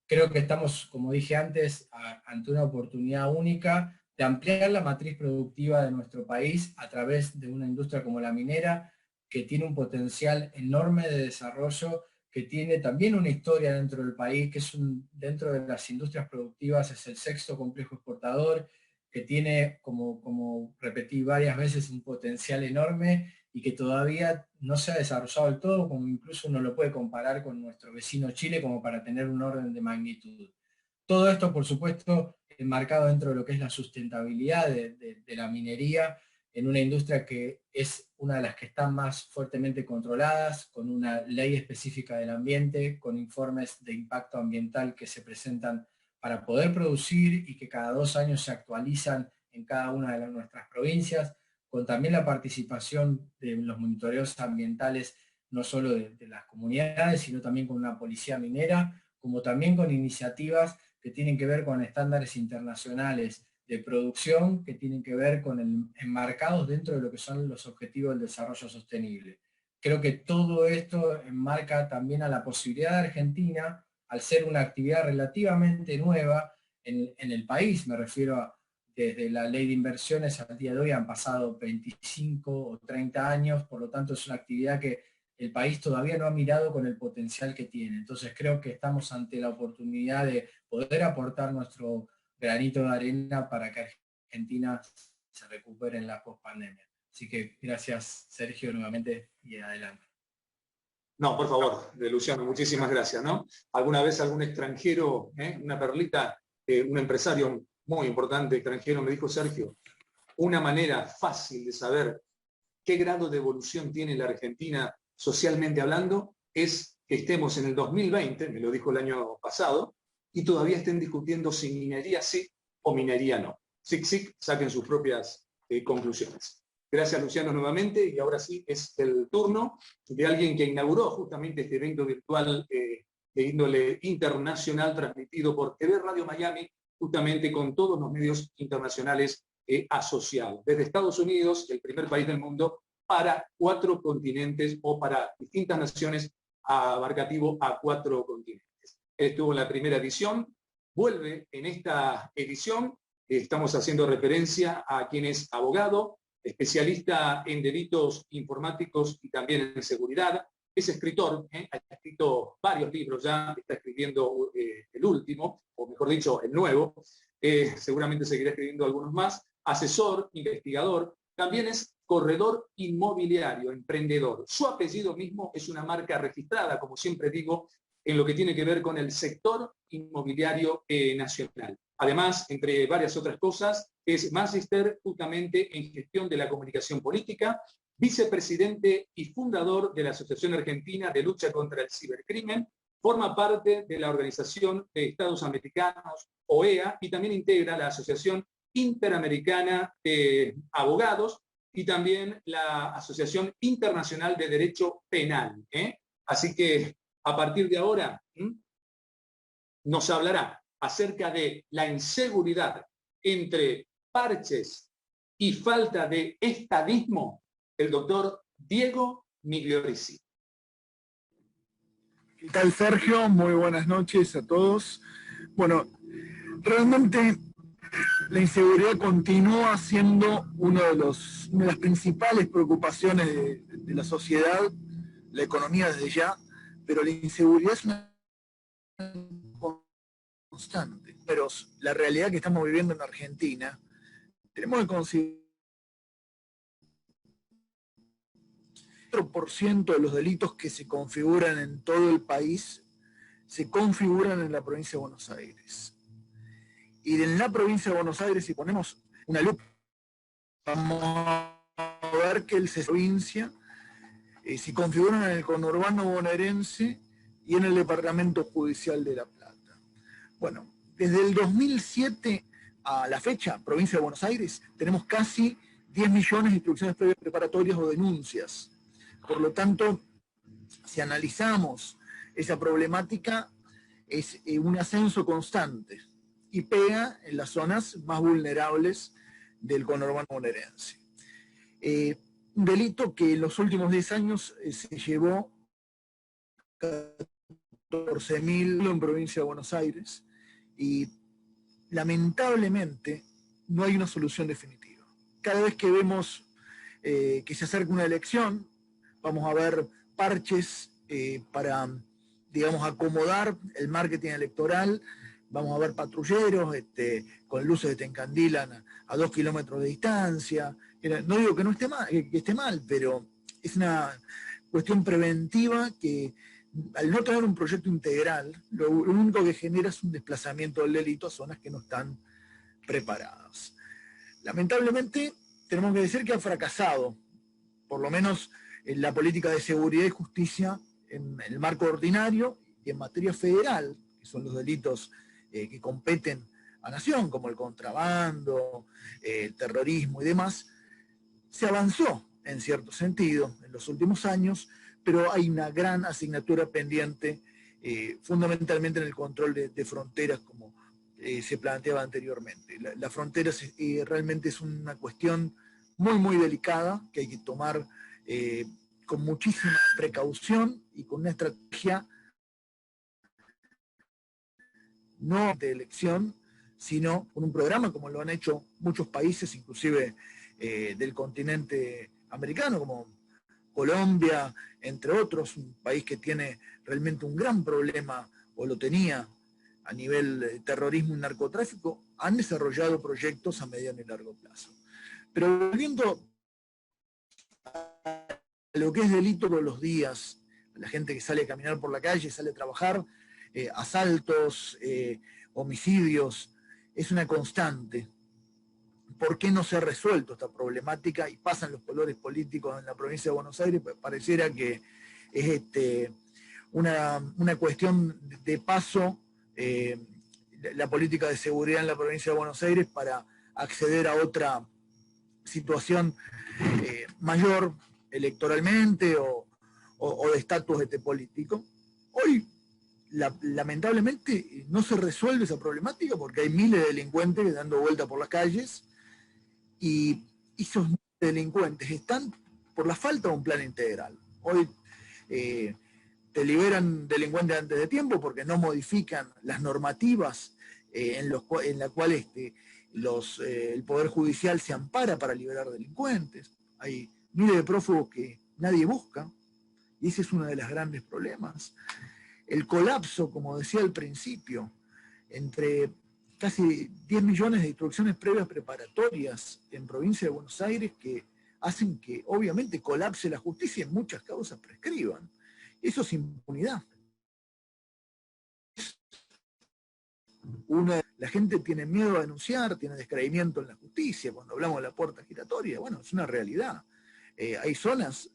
Creo que estamos, como dije antes, ante una oportunidad única de ampliar la matriz productiva de nuestro país a través de una industria como la minera, que tiene un potencial enorme de desarrollo, que tiene también una historia dentro del país, que es dentro de las industrias productivas es el sexto complejo exportador, que tiene, como repetí varias veces, un potencial enorme y que todavía no se ha desarrollado del todo, como incluso uno lo puede comparar con nuestro vecino Chile, como para tener un orden de magnitud. Todo esto, por supuesto, enmarcado dentro de lo que es la sustentabilidad de la minería, en una industria que es una de las que están más fuertemente controladas, con una ley específica del ambiente, con informes de impacto ambiental que se presentan para poder producir y que cada 2 años se actualizan en cada una de nuestras provincias, con también la participación de los monitoreos ambientales, no solo de las comunidades, sino también con una policía minera, como también con iniciativas que tienen que ver con estándares internacionales de producción, que tienen que ver con enmarcados dentro de lo que son los objetivos del desarrollo sostenible. Creo que todo esto enmarca también a la posibilidad de Argentina, al ser una actividad relativamente nueva en el país, me refiero a desde la ley de inversiones al día de hoy han pasado 25 o 30 años, por lo tanto es una actividad que el país todavía no ha mirado con el potencial que tiene. Entonces creo que estamos ante la oportunidad de poder aportar nuestro granito de arena para que Argentina se recupere en la pospandemia. Así que gracias, Sergio, nuevamente, y adelante. No, por favor, Luciano, muchísimas gracias, ¿no? Alguna vez algún extranjero, una perlita, un empresario muy importante extranjero me dijo, Sergio, una manera fácil de saber qué grado de evolución tiene la Argentina socialmente hablando es que estemos en el 2020, me lo dijo el año pasado, y todavía estén discutiendo si minería sí o minería no. Sí, saquen sus propias conclusiones. Gracias, Luciano, nuevamente, y ahora sí es el turno de alguien que inauguró justamente este evento virtual de índole internacional transmitido por TV Radio Miami, justamente con todos los medios internacionales asociados. Desde Estados Unidos, el primer país del mundo, para 4 continentes o para distintas naciones, abarcativo a 4 continentes. Estuvo en la primera edición, vuelve en esta edición, estamos haciendo referencia a quien es abogado, especialista en delitos informáticos y también en seguridad, es escritor, ha escrito varios libros ya, está escribiendo el último, o mejor dicho, el nuevo, seguramente seguirá escribiendo algunos más, asesor, investigador, también es corredor inmobiliario, emprendedor. Su apellido mismo es una marca registrada, como siempre digo, en lo que tiene que ver con el sector inmobiliario nacional. Además, entre varias otras cosas, es magíster justamente en gestión de la comunicación política, vicepresidente y fundador de la Asociación Argentina de Lucha contra el Cibercrimen, forma parte de la Organización de Estados Americanos, OEA, y también integra la Asociación Interamericana de Abogados y también la Asociación Internacional de Derecho Penal. Así que a partir de ahora nos hablará acerca de la inseguridad entre parches y falta de estadismo el doctor Diego Migliorisi. ¿Qué tal, Sergio? Muy buenas noches a todos. Bueno, realmente la inseguridad continúa siendo una de las principales preocupaciones de la sociedad, la economía desde ya, pero la inseguridad es una constante. Pero la realidad que estamos viviendo en Argentina, tenemos que considerar que el 4% de los delitos que se configuran en todo el país se configuran en la provincia de Buenos Aires. Y en la provincia de Buenos Aires, si ponemos una lupa, vamos a ver que el provincia se configuran en el conurbano bonaerense y en el departamento judicial de La Plata. Bueno, desde el 2007 a la fecha, provincia de Buenos Aires, tenemos casi 10 millones de instrucciones previas preparatorias o denuncias. Por lo tanto, si analizamos esa problemática, es un ascenso constante y pega en las zonas más vulnerables del conurbano bonaerense. Un delito que en los últimos 10 años se llevó 14.000 en provincia de Buenos Aires y lamentablemente no hay una solución definitiva. Cada vez que vemos que se acerca una elección, vamos a ver parches para digamos, acomodar el marketing electoral. Vamos a ver patrulleros con luces que te encandilan a 2 kilómetros de distancia. No digo que no esté mal, que esté mal, pero es una cuestión preventiva que, al no tener un proyecto integral, lo único que genera es un desplazamiento del delito a zonas que no están preparadas. Lamentablemente, tenemos que decir que ha fracasado, por lo menos en la política de seguridad y justicia en el marco ordinario y en materia federal, que son los delitos que competen a nación, como el contrabando, el terrorismo y demás. Se avanzó en cierto sentido en los últimos años, pero hay una gran asignatura pendiente, fundamentalmente en el control de fronteras, como se planteaba anteriormente. La frontera realmente es una cuestión muy, muy delicada, que hay que tomar con muchísima precaución y con una estrategia no de elección, sino con un programa como lo han hecho muchos países, inclusive del continente americano, como Colombia, entre otros, un país que tiene realmente un gran problema, o lo tenía, a nivel de terrorismo y narcotráfico. Han desarrollado proyectos a mediano y largo plazo. Pero volviendo a lo que es delito todos los días, la gente que sale a caminar por la calle, sale a trabajar, asaltos, homicidios, es una constante. ¿Por qué no se ha resuelto esta problemática y pasan los colores políticos en la provincia de Buenos Aires? Pareciera que es una cuestión de paso, la política de seguridad en la provincia de Buenos Aires, para acceder a otra situación mayor electoralmente o de estatus político. Hoy, lamentablemente, no se resuelve esa problemática porque hay miles de delincuentes dando vuelta por las calles, y esos delincuentes están por la falta de un plan integral. Hoy te liberan delincuentes antes de tiempo porque no modifican las normativas en la cual el Poder Judicial se ampara para liberar delincuentes. Hay miles de prófugos que nadie busca, y ese es uno de los grandes problemas. El colapso, como decía al principio, entre casi 10 millones de instrucciones previas preparatorias en provincia de Buenos Aires, que hacen que obviamente colapse la justicia y en muchas causas prescriban. Eso es impunidad. La gente tiene miedo a denunciar, tiene descreimiento en la justicia. Cuando hablamos de la puerta giratoria, bueno, es una realidad. Hay zonas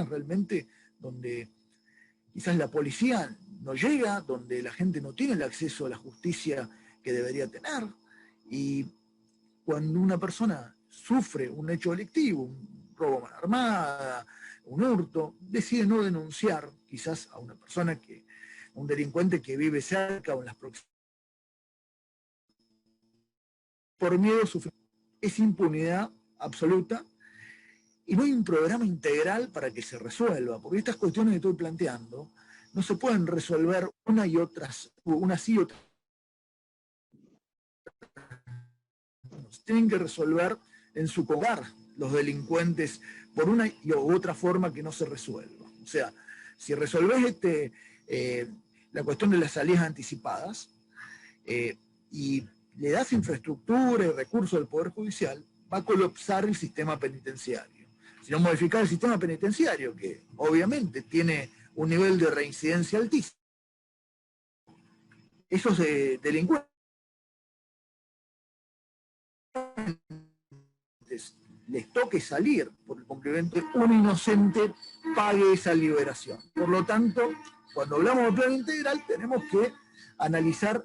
realmente donde quizás la policía no llega, donde la gente no tiene el acceso a la justicia que debería tener, y cuando una persona sufre un hecho delictivo, un robo a mano armada, un hurto, decide no denunciar quizás a una persona, un delincuente que vive cerca o en las proximidades, por miedo a sufrir. Es impunidad absoluta, y no hay un programa integral para que se resuelva, porque estas cuestiones que estoy planteando no se pueden resolver unas y otras. Tienen que resolver en su hogar los delincuentes por una y otra forma que no se resuelva. O sea, si resolvés la cuestión de las salidas anticipadas y le das infraestructura y recursos al Poder Judicial, va a colapsar el sistema penitenciario. Si no modificás el sistema penitenciario, que obviamente tiene un nivel de reincidencia altísimo, esos delincuentes les toque salir por el cumplimiento, un inocente pague esa liberación. Por lo tanto, cuando hablamos de plan integral, tenemos que analizar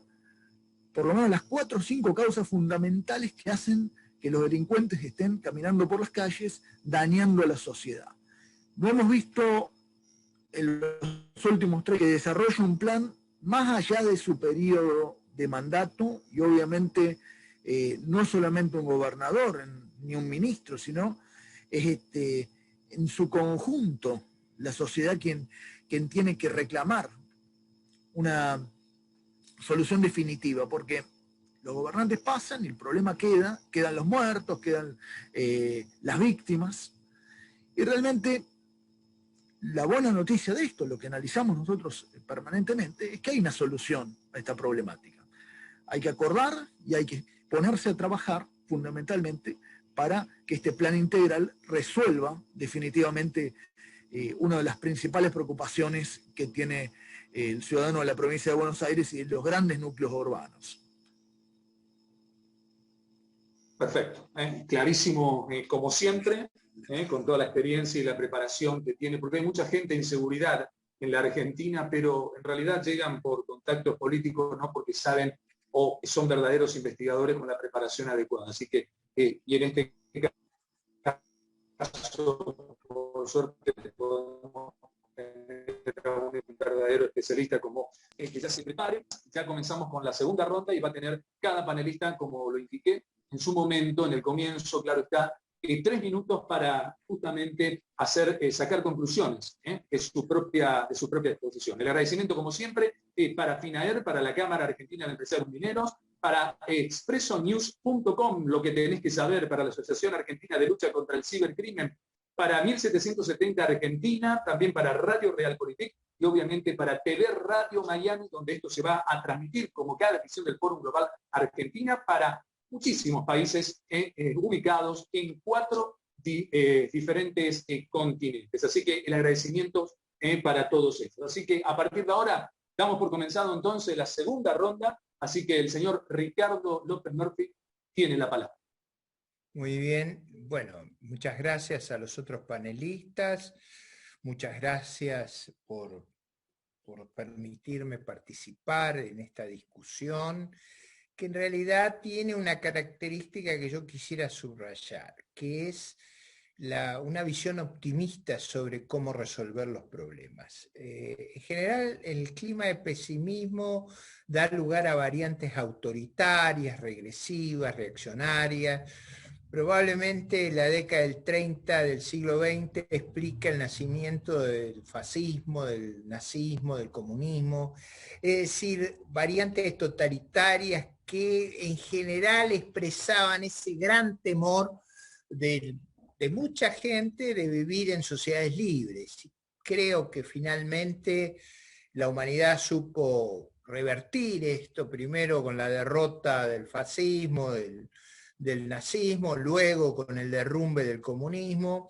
por lo menos las 4 o 5 causas fundamentales que hacen que los delincuentes estén caminando por las calles, dañando a la sociedad. No hemos visto en los últimos 3 que desarrolle un plan más allá de su periodo de mandato, y obviamente no solamente un gobernador ni un ministro, sino es en su conjunto la sociedad quien tiene que reclamar una solución definitiva, porque los gobernantes pasan y el problema quedan los muertos, quedan las víctimas, y realmente la buena noticia de esto, lo que analizamos nosotros permanentemente, es que hay una solución a esta problemática. Hay que acordar y hay que ponerse a trabajar fundamentalmente para que este plan integral resuelva definitivamente una de las principales preocupaciones que tiene el ciudadano de la provincia de Buenos Aires y de los grandes núcleos urbanos. Perfecto, clarísimo como siempre, con toda la experiencia y la preparación que tiene, porque hay mucha gente en seguridad en la Argentina, pero en realidad llegan por contactos políticos, no porque saben o son verdaderos investigadores con la preparación adecuada. Así que, y en este caso, por suerte, podemos tener a un verdadero especialista como que ya se prepare. Ya comenzamos con la segunda ronda y va a tener cada panelista, como lo indiqué en su momento, en el comienzo, claro está, 3 minutos para justamente sacar conclusiones de su propia exposición. El agradecimiento, como siempre, para FINAER, para la Cámara Argentina de Empresarios Mineros, para expresonews.com, lo que tenés que saber, para la Asociación Argentina de Lucha contra el Cibercrimen, para 1770 Argentina, también para Radio Realpolitik y obviamente para TV Radio Miami, donde esto se va a transmitir como cada edición del Fórum Global Argentina para muchísimos países ubicados en 4 diferentes continentes. Así que el agradecimiento para todos estos. Así que a partir de ahora damos por comenzado entonces la segunda ronda. Así que el señor Ricardo López Murphy tiene la palabra. Muy bien, bueno, muchas gracias a los otros panelistas, muchas gracias por permitirme participar en esta discusión, que en realidad tiene una característica que yo quisiera subrayar, que es una visión optimista sobre cómo resolver los problemas. En general, el clima de pesimismo da lugar a variantes autoritarias, regresivas, reaccionarias. Probablemente la década del 30 del siglo XX explica el nacimiento del fascismo, del nazismo, del comunismo, es decir, variantes totalitarias que en general expresaban ese gran temor de mucha gente de vivir en sociedades libres. Creo que finalmente la humanidad supo revertir esto, primero con la derrota del fascismo, del nazismo, luego con el derrumbe del comunismo,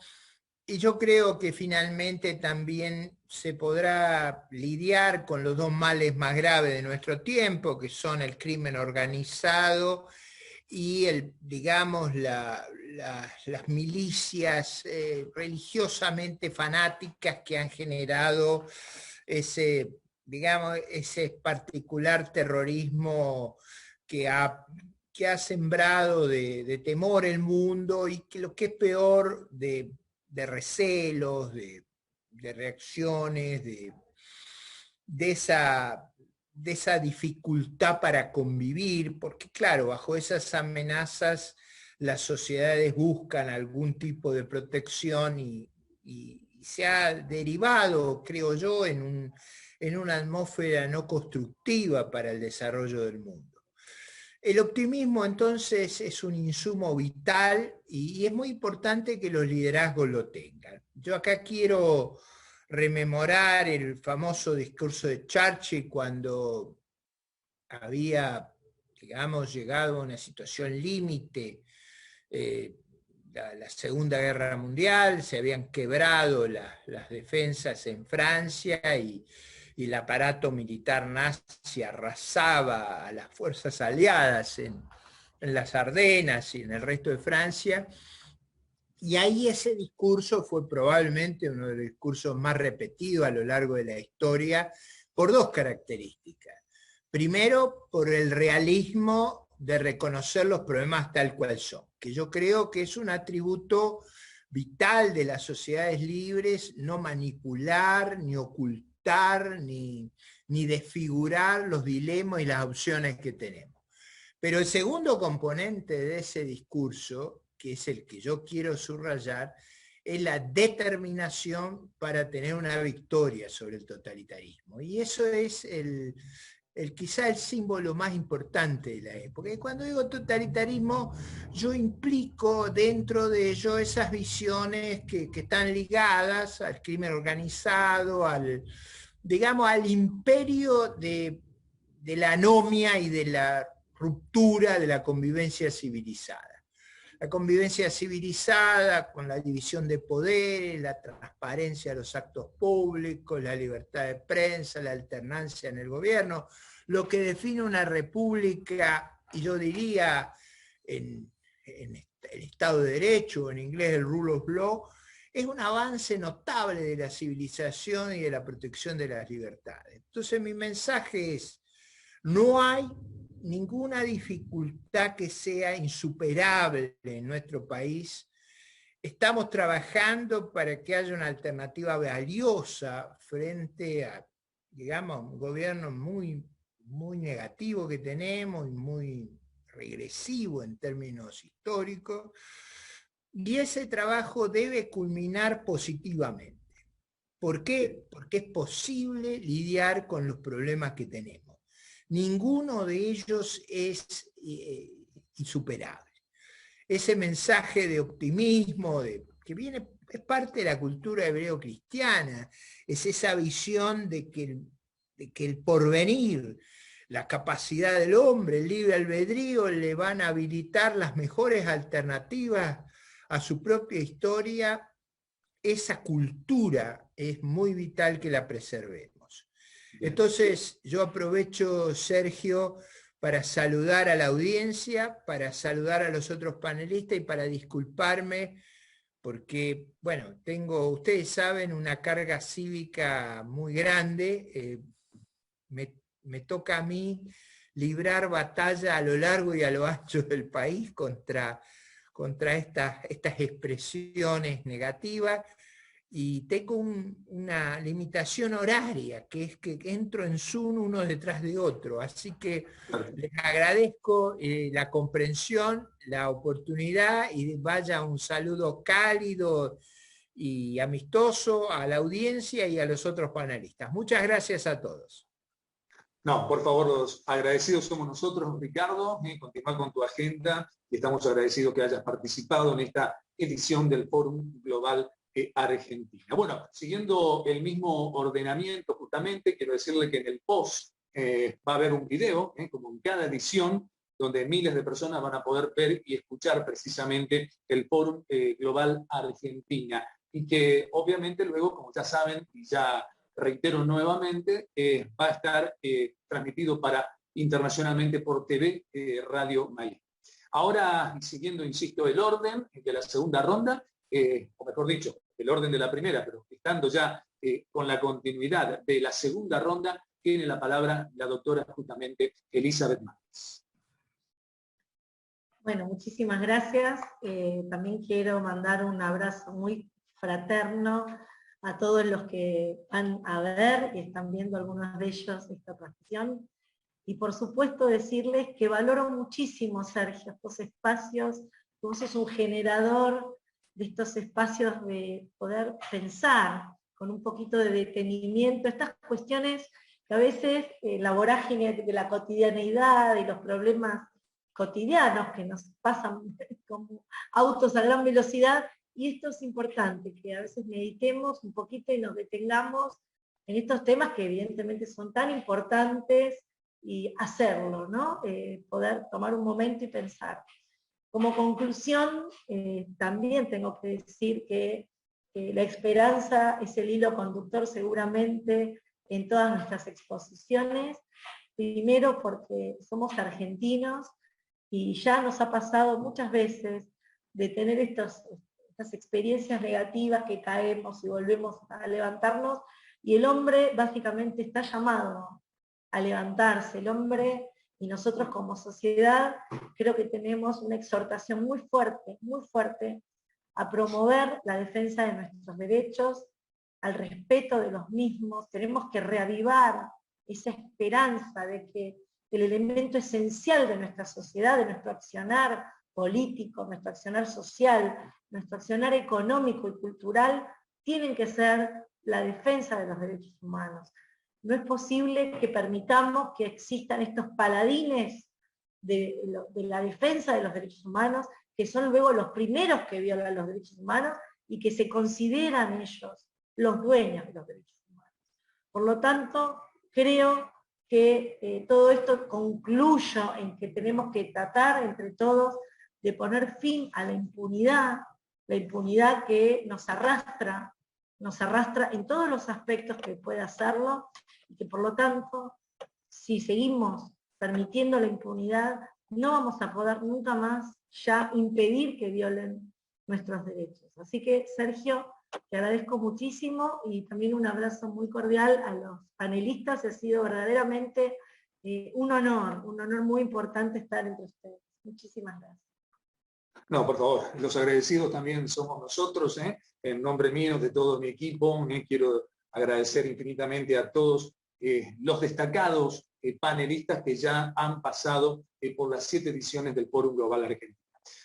y yo creo que finalmente también se podrá lidiar con los dos males más graves de nuestro tiempo, que son el crimen organizado y digamos, las milicias religiosamente fanáticas que han generado ese particular terrorismo que ha sembrado de temor el mundo, y que lo que es peor, de recelos, de reacciones, de esa dificultad para convivir, porque claro, bajo esas amenazas las sociedades buscan algún tipo de protección y se ha derivado, creo yo, en una atmósfera no constructiva para el desarrollo del mundo. El optimismo entonces es un insumo vital y es muy importante que los liderazgos lo tengan. Yo acá quiero rememorar el famoso discurso de Churchill cuando había, digamos, llegado a una situación límite, la Segunda Guerra Mundial, se habían quebrado las defensas en Francia y el aparato militar nazi arrasaba a las fuerzas aliadas en las Ardenas y en el resto de Francia. Y ahí ese discurso fue probablemente uno de los discursos más repetidos a lo largo de la historia por dos características. Primero, por el realismo de reconocer los problemas tal cual son, que yo creo que es un atributo vital de las sociedades libres, no manipular, ni ocultar, ni desfigurar los dilemas y las opciones que tenemos. Pero el segundo componente de ese discurso, que es el que yo quiero subrayar, es la determinación para tener una victoria sobre el totalitarismo. Y eso es el quizá el símbolo más importante de la época. Y cuando digo totalitarismo, yo implico dentro de ello esas visiones que están ligadas al crimen organizado, digamos, al imperio de la anomia y de la ruptura de la convivencia civilizada. La convivencia civilizada con la división de poderes, la transparencia de los actos públicos, la libertad de prensa, la alternancia en el gobierno, lo que define una república, y yo diría en el Estado de Derecho, en inglés el rule of law, es un avance notable de la civilización y de la protección de las libertades. Entonces mi mensaje es, no hay ninguna dificultad que sea insuperable en nuestro país. Estamos trabajando para que haya una alternativa valiosa frente a, digamos, un gobierno muy, muy negativo que tenemos y muy regresivo en términos históricos. Y ese trabajo debe culminar positivamente. ¿Por qué? Porque es posible lidiar con los problemas que tenemos. Ninguno de ellos es insuperable. Ese mensaje de optimismo que viene, es parte de la cultura hebreo-cristiana, es esa visión de que el porvenir, la capacidad del hombre, el libre albedrío, le van a habilitar las mejores alternativas a su propia historia. Esa cultura es muy vital que la preservemos. Entonces, yo aprovecho, Sergio, para saludar a la audiencia, para saludar a los otros panelistas y para disculparme, porque, bueno, tengo, ustedes saben, una carga cívica muy grande. Me toca a mí librar batalla a lo largo y a lo ancho del país contra estas expresiones negativas. Y tengo una limitación horaria, que es que entro en Zoom uno detrás de otro. Así que les agradezco la comprensión, la oportunidad, y vaya un saludo cálido y amistoso a la audiencia y a los otros panelistas. Muchas gracias a todos. No, por favor, los agradecidos somos nosotros, Ricardo. Continúa con tu agenda y estamos agradecidos que hayas participado en esta edición del Fórum Global Argentina. Bueno, siguiendo el mismo ordenamiento, justamente, quiero decirle que en el post va a haber un video, como en cada edición, donde miles de personas van a poder ver y escuchar precisamente el Fórum Global Argentina. Y que obviamente luego, como ya saben, y ya reitero nuevamente, va a estar transmitido internacionalmente por TV Radio Miami. Ahora, siguiendo, insisto, el orden de la segunda ronda, o mejor dicho, el orden de la primera, pero estando ya con la continuidad de la segunda ronda, tiene la palabra la doctora justamente Elizabeth Márquez. Bueno, muchísimas gracias. También quiero mandar un abrazo muy fraterno a todos los que van a ver y están viendo algunos de ellos esta transmisión. Y por supuesto decirles que valoro muchísimo, Sergio, estos espacios. Vos sos un generador de estos espacios de poder pensar con un poquito de detenimiento estas cuestiones que a veces la vorágine de la cotidianeidad y los problemas cotidianos que nos pasan como autos a gran velocidad, y esto es importante, que a veces meditemos un poquito y nos detengamos en estos temas que evidentemente son tan importantes, y hacerlo, ¿no? Poder tomar un momento y pensar. Como conclusión, también tengo que decir que la esperanza es el hilo conductor seguramente en todas nuestras exposiciones. Primero porque somos argentinos y ya nos ha pasado muchas veces de tener estas experiencias negativas que caemos y volvemos a levantarnos, y el hombre básicamente está llamado a levantarse. El hombre y nosotros como sociedad creo que tenemos una exhortación muy fuerte a promover la defensa de nuestros derechos, al respeto de los mismos. Tenemos que reavivar esa esperanza de que el elemento esencial de nuestra sociedad, de nuestro accionar político, nuestro accionar social, nuestro accionar económico y cultural, tienen que ser la defensa de los derechos humanos. No es posible que permitamos que existan estos paladines de la defensa de los derechos humanos, que son luego los primeros que violan los derechos humanos y que se consideran ellos los dueños de los derechos humanos. Por lo tanto, creo que todo esto concluyo en que tenemos que tratar entre todos de poner fin a la impunidad que nos arrastra en todos los aspectos que puede hacerlo, y que por lo tanto, si seguimos permitiendo la impunidad, no vamos a poder nunca más ya impedir que violen nuestros derechos. Así que, Sergio, te agradezco muchísimo y también un abrazo muy cordial a los panelistas. Ha sido verdaderamente un honor muy importante estar entre ustedes. Muchísimas gracias. No, por favor, los agradecidos también somos nosotros, en nombre mío, de todo mi equipo. Quiero agradecer infinitamente a todos los destacados panelistas que ya han pasado por las 7 ediciones del Fórum Global Argentina.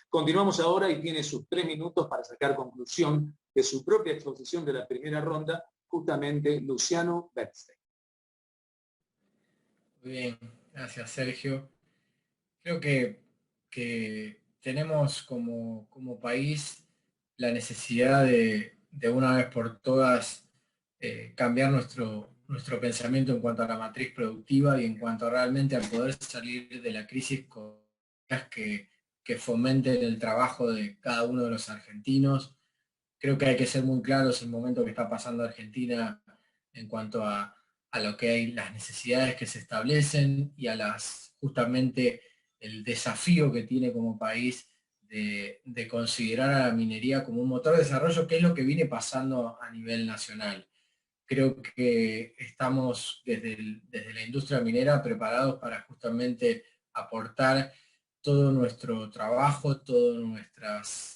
Continuamos ahora y tiene sus 3 minutos para sacar conclusión de su propia exposición de la primera ronda, justamente Luciano Bernstein. Muy bien, gracias Sergio. Creo que tenemos como país la necesidad de una vez por todas cambiar nuestro pensamiento en cuanto a la matriz productiva y en cuanto realmente a poder salir de la crisis con que fomenten el trabajo de cada uno de los argentinos. Creo que hay que ser muy claros en el momento que está pasando Argentina en cuanto a lo que hay, las necesidades que se establecen y a justamente el desafío que tiene como país de considerar a la minería como un motor de desarrollo, que es lo que viene pasando a nivel nacional. Creo que estamos desde la industria minera preparados para justamente aportar todo nuestro trabajo, todas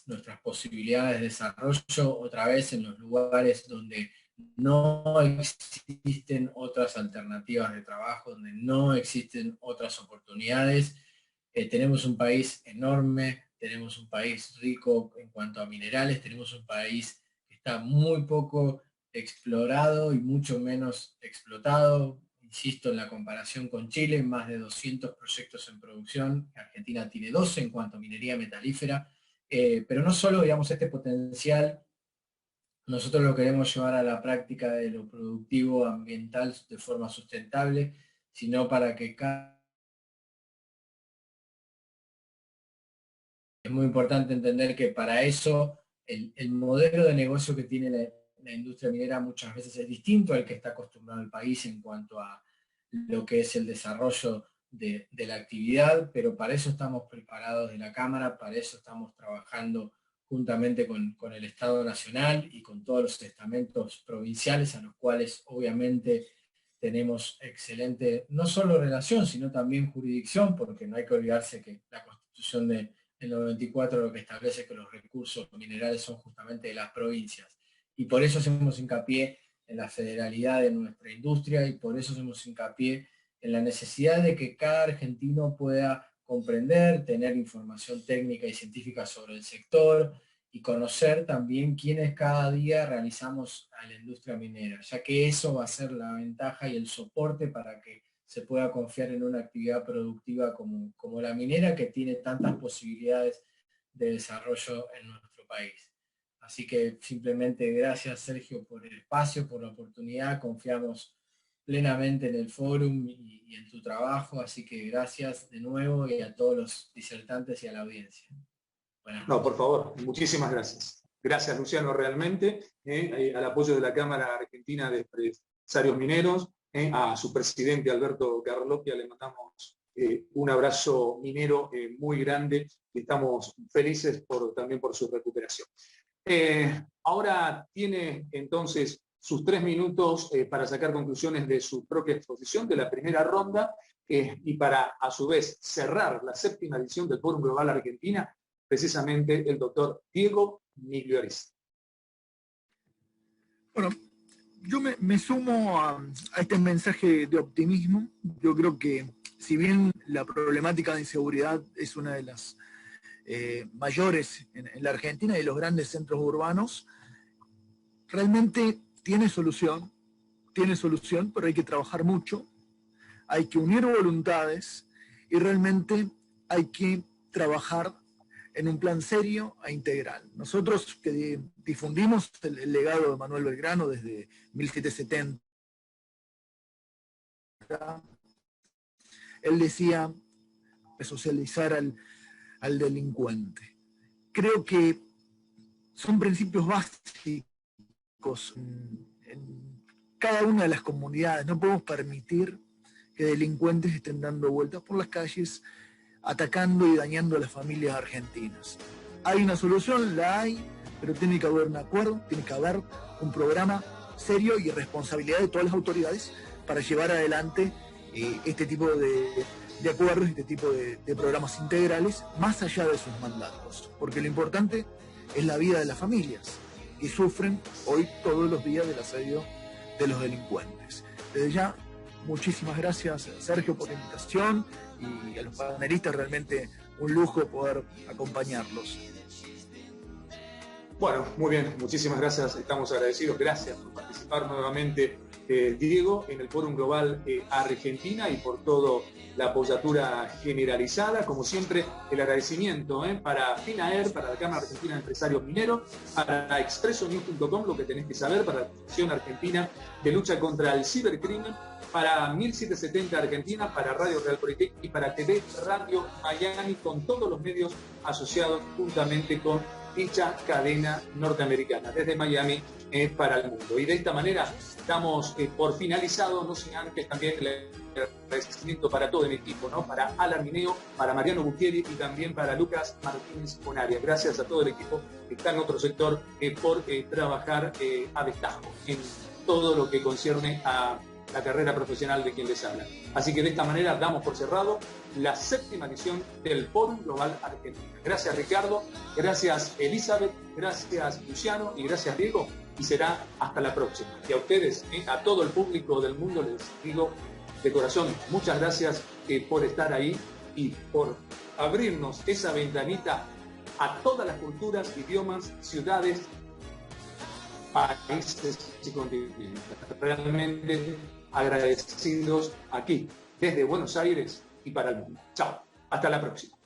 nuestras posibilidades de desarrollo, otra vez en los lugares donde no existen otras alternativas de trabajo, donde no existen otras oportunidades. Tenemos un país enorme, tenemos un país rico en cuanto a minerales, tenemos un país que está muy poco explorado y mucho menos explotado. Insisto, en la comparación con Chile, más de 200 proyectos en producción. Argentina tiene 12 en cuanto a minería metalífera, pero no solo, digamos, este potencial, nosotros lo queremos llevar a la práctica de lo productivo ambiental de forma sustentable, sino para que es muy importante entender que para eso el modelo de negocio que tiene la industria minera muchas veces es distinto al que está acostumbrado el país en cuanto a lo que es el desarrollo de la actividad, pero para eso estamos preparados de la Cámara, para eso estamos trabajando juntamente con el Estado Nacional y con todos los estamentos provinciales, a los cuales obviamente tenemos excelente, no solo relación, sino también jurisdicción, porque no hay que olvidarse que la Constitución del 94 lo que establece que los recursos minerales son justamente de las provincias. Y por eso hacemos hincapié en la federalidad de nuestra industria y por eso hacemos hincapié en la necesidad de que cada argentino pueda comprender, tener información técnica y científica sobre el sector y conocer también quiénes cada día realizamos a la industria minera, ya que eso va a ser la ventaja y el soporte para que se pueda confiar en una actividad productiva como la minera, que tiene tantas posibilidades de desarrollo en nuestro país. Así que simplemente gracias, Sergio, por el espacio, por la oportunidad. Confiamos plenamente en el fórum y en tu trabajo, así que gracias de nuevo y a todos los disertantes y a la audiencia. No, por favor, muchísimas gracias. Gracias, Luciano, realmente, al apoyo de la Cámara Argentina de Empresarios Mineros, a su presidente Alberto Garlocchia le mandamos un abrazo minero muy grande y estamos felices también por su recuperación. Ahora tiene entonces sus 3 minutos para sacar conclusiones de su propia exposición de la primera ronda y para a su vez cerrar la 7ª edición del Fórum Global Argentina, precisamente el doctor Diego Miglioresi. Bueno, yo me sumo a este mensaje de optimismo. Yo creo que si bien la problemática de inseguridad es una de las mayores en la Argentina y los grandes centros urbanos, realmente tiene solución. tiene solución, pero hay que trabajar mucho, hay que unir voluntades y realmente hay que trabajar en un plan serio e integral. Nosotros que difundimos el legado de Manuel Belgrano desde 1770, él decía socializar al delincuente. Creo que son principios básicos en cada una de las comunidades. No podemos permitir que delincuentes estén dando vueltas por las calles, atacando y dañando a las familias argentinas. ¿Hay una solución? La hay, pero tiene que haber un acuerdo, tiene que haber un programa serio y responsabilidad de todas las autoridades para llevar adelante este tipo de acuerdos, este tipo de programas integrales, más allá de sus mandatos. Porque lo importante es la vida de las familias, que sufren hoy todos los días del asedio de los delincuentes. Desde ya, muchísimas gracias, Sergio, por la invitación, y a los panelistas, realmente un lujo poder acompañarlos. Bueno, muy bien, muchísimas gracias, estamos agradecidos, gracias por participar nuevamente, Diego, en el Fórum Global Argentina, y por toda la apoyatura generalizada. Como siempre, el agradecimiento para FINAER, para la Cámara Argentina de Empresarios Mineros, para expresonews.com, lo que tenés que saber, para la Asociación Argentina de Lucha contra el Cibercrimen, para 1770 Argentina, para Radio Real Politic y para TV Radio Miami, con todos los medios asociados juntamente con dicha cadena norteamericana, desde Miami para el mundo. Y de esta manera damos por finalizado, no sin antes también el agradecimiento para todo el equipo, ¿no? Para Alan Mineo, para Mariano Gutiérrez y también para Lucas Martínez Bonaria. Gracias a todo el equipo que está en otro sector por trabajar a destajo en todo lo que concierne a la carrera profesional de quien les habla. Así que de esta manera damos por cerrado la 7ª edición del Fórum Global Argentina. Gracias, Ricardo, gracias, Elizabeth, gracias, Luciano, y gracias, Diego, y será hasta la próxima. Y a ustedes, a todo el público del mundo, les digo de corazón, muchas gracias por estar ahí y por abrirnos esa ventanita a todas las culturas, idiomas, ciudades, países y continentes. Realmente agradecidos aquí, desde Buenos Aires y para el mundo. Chao, hasta la próxima.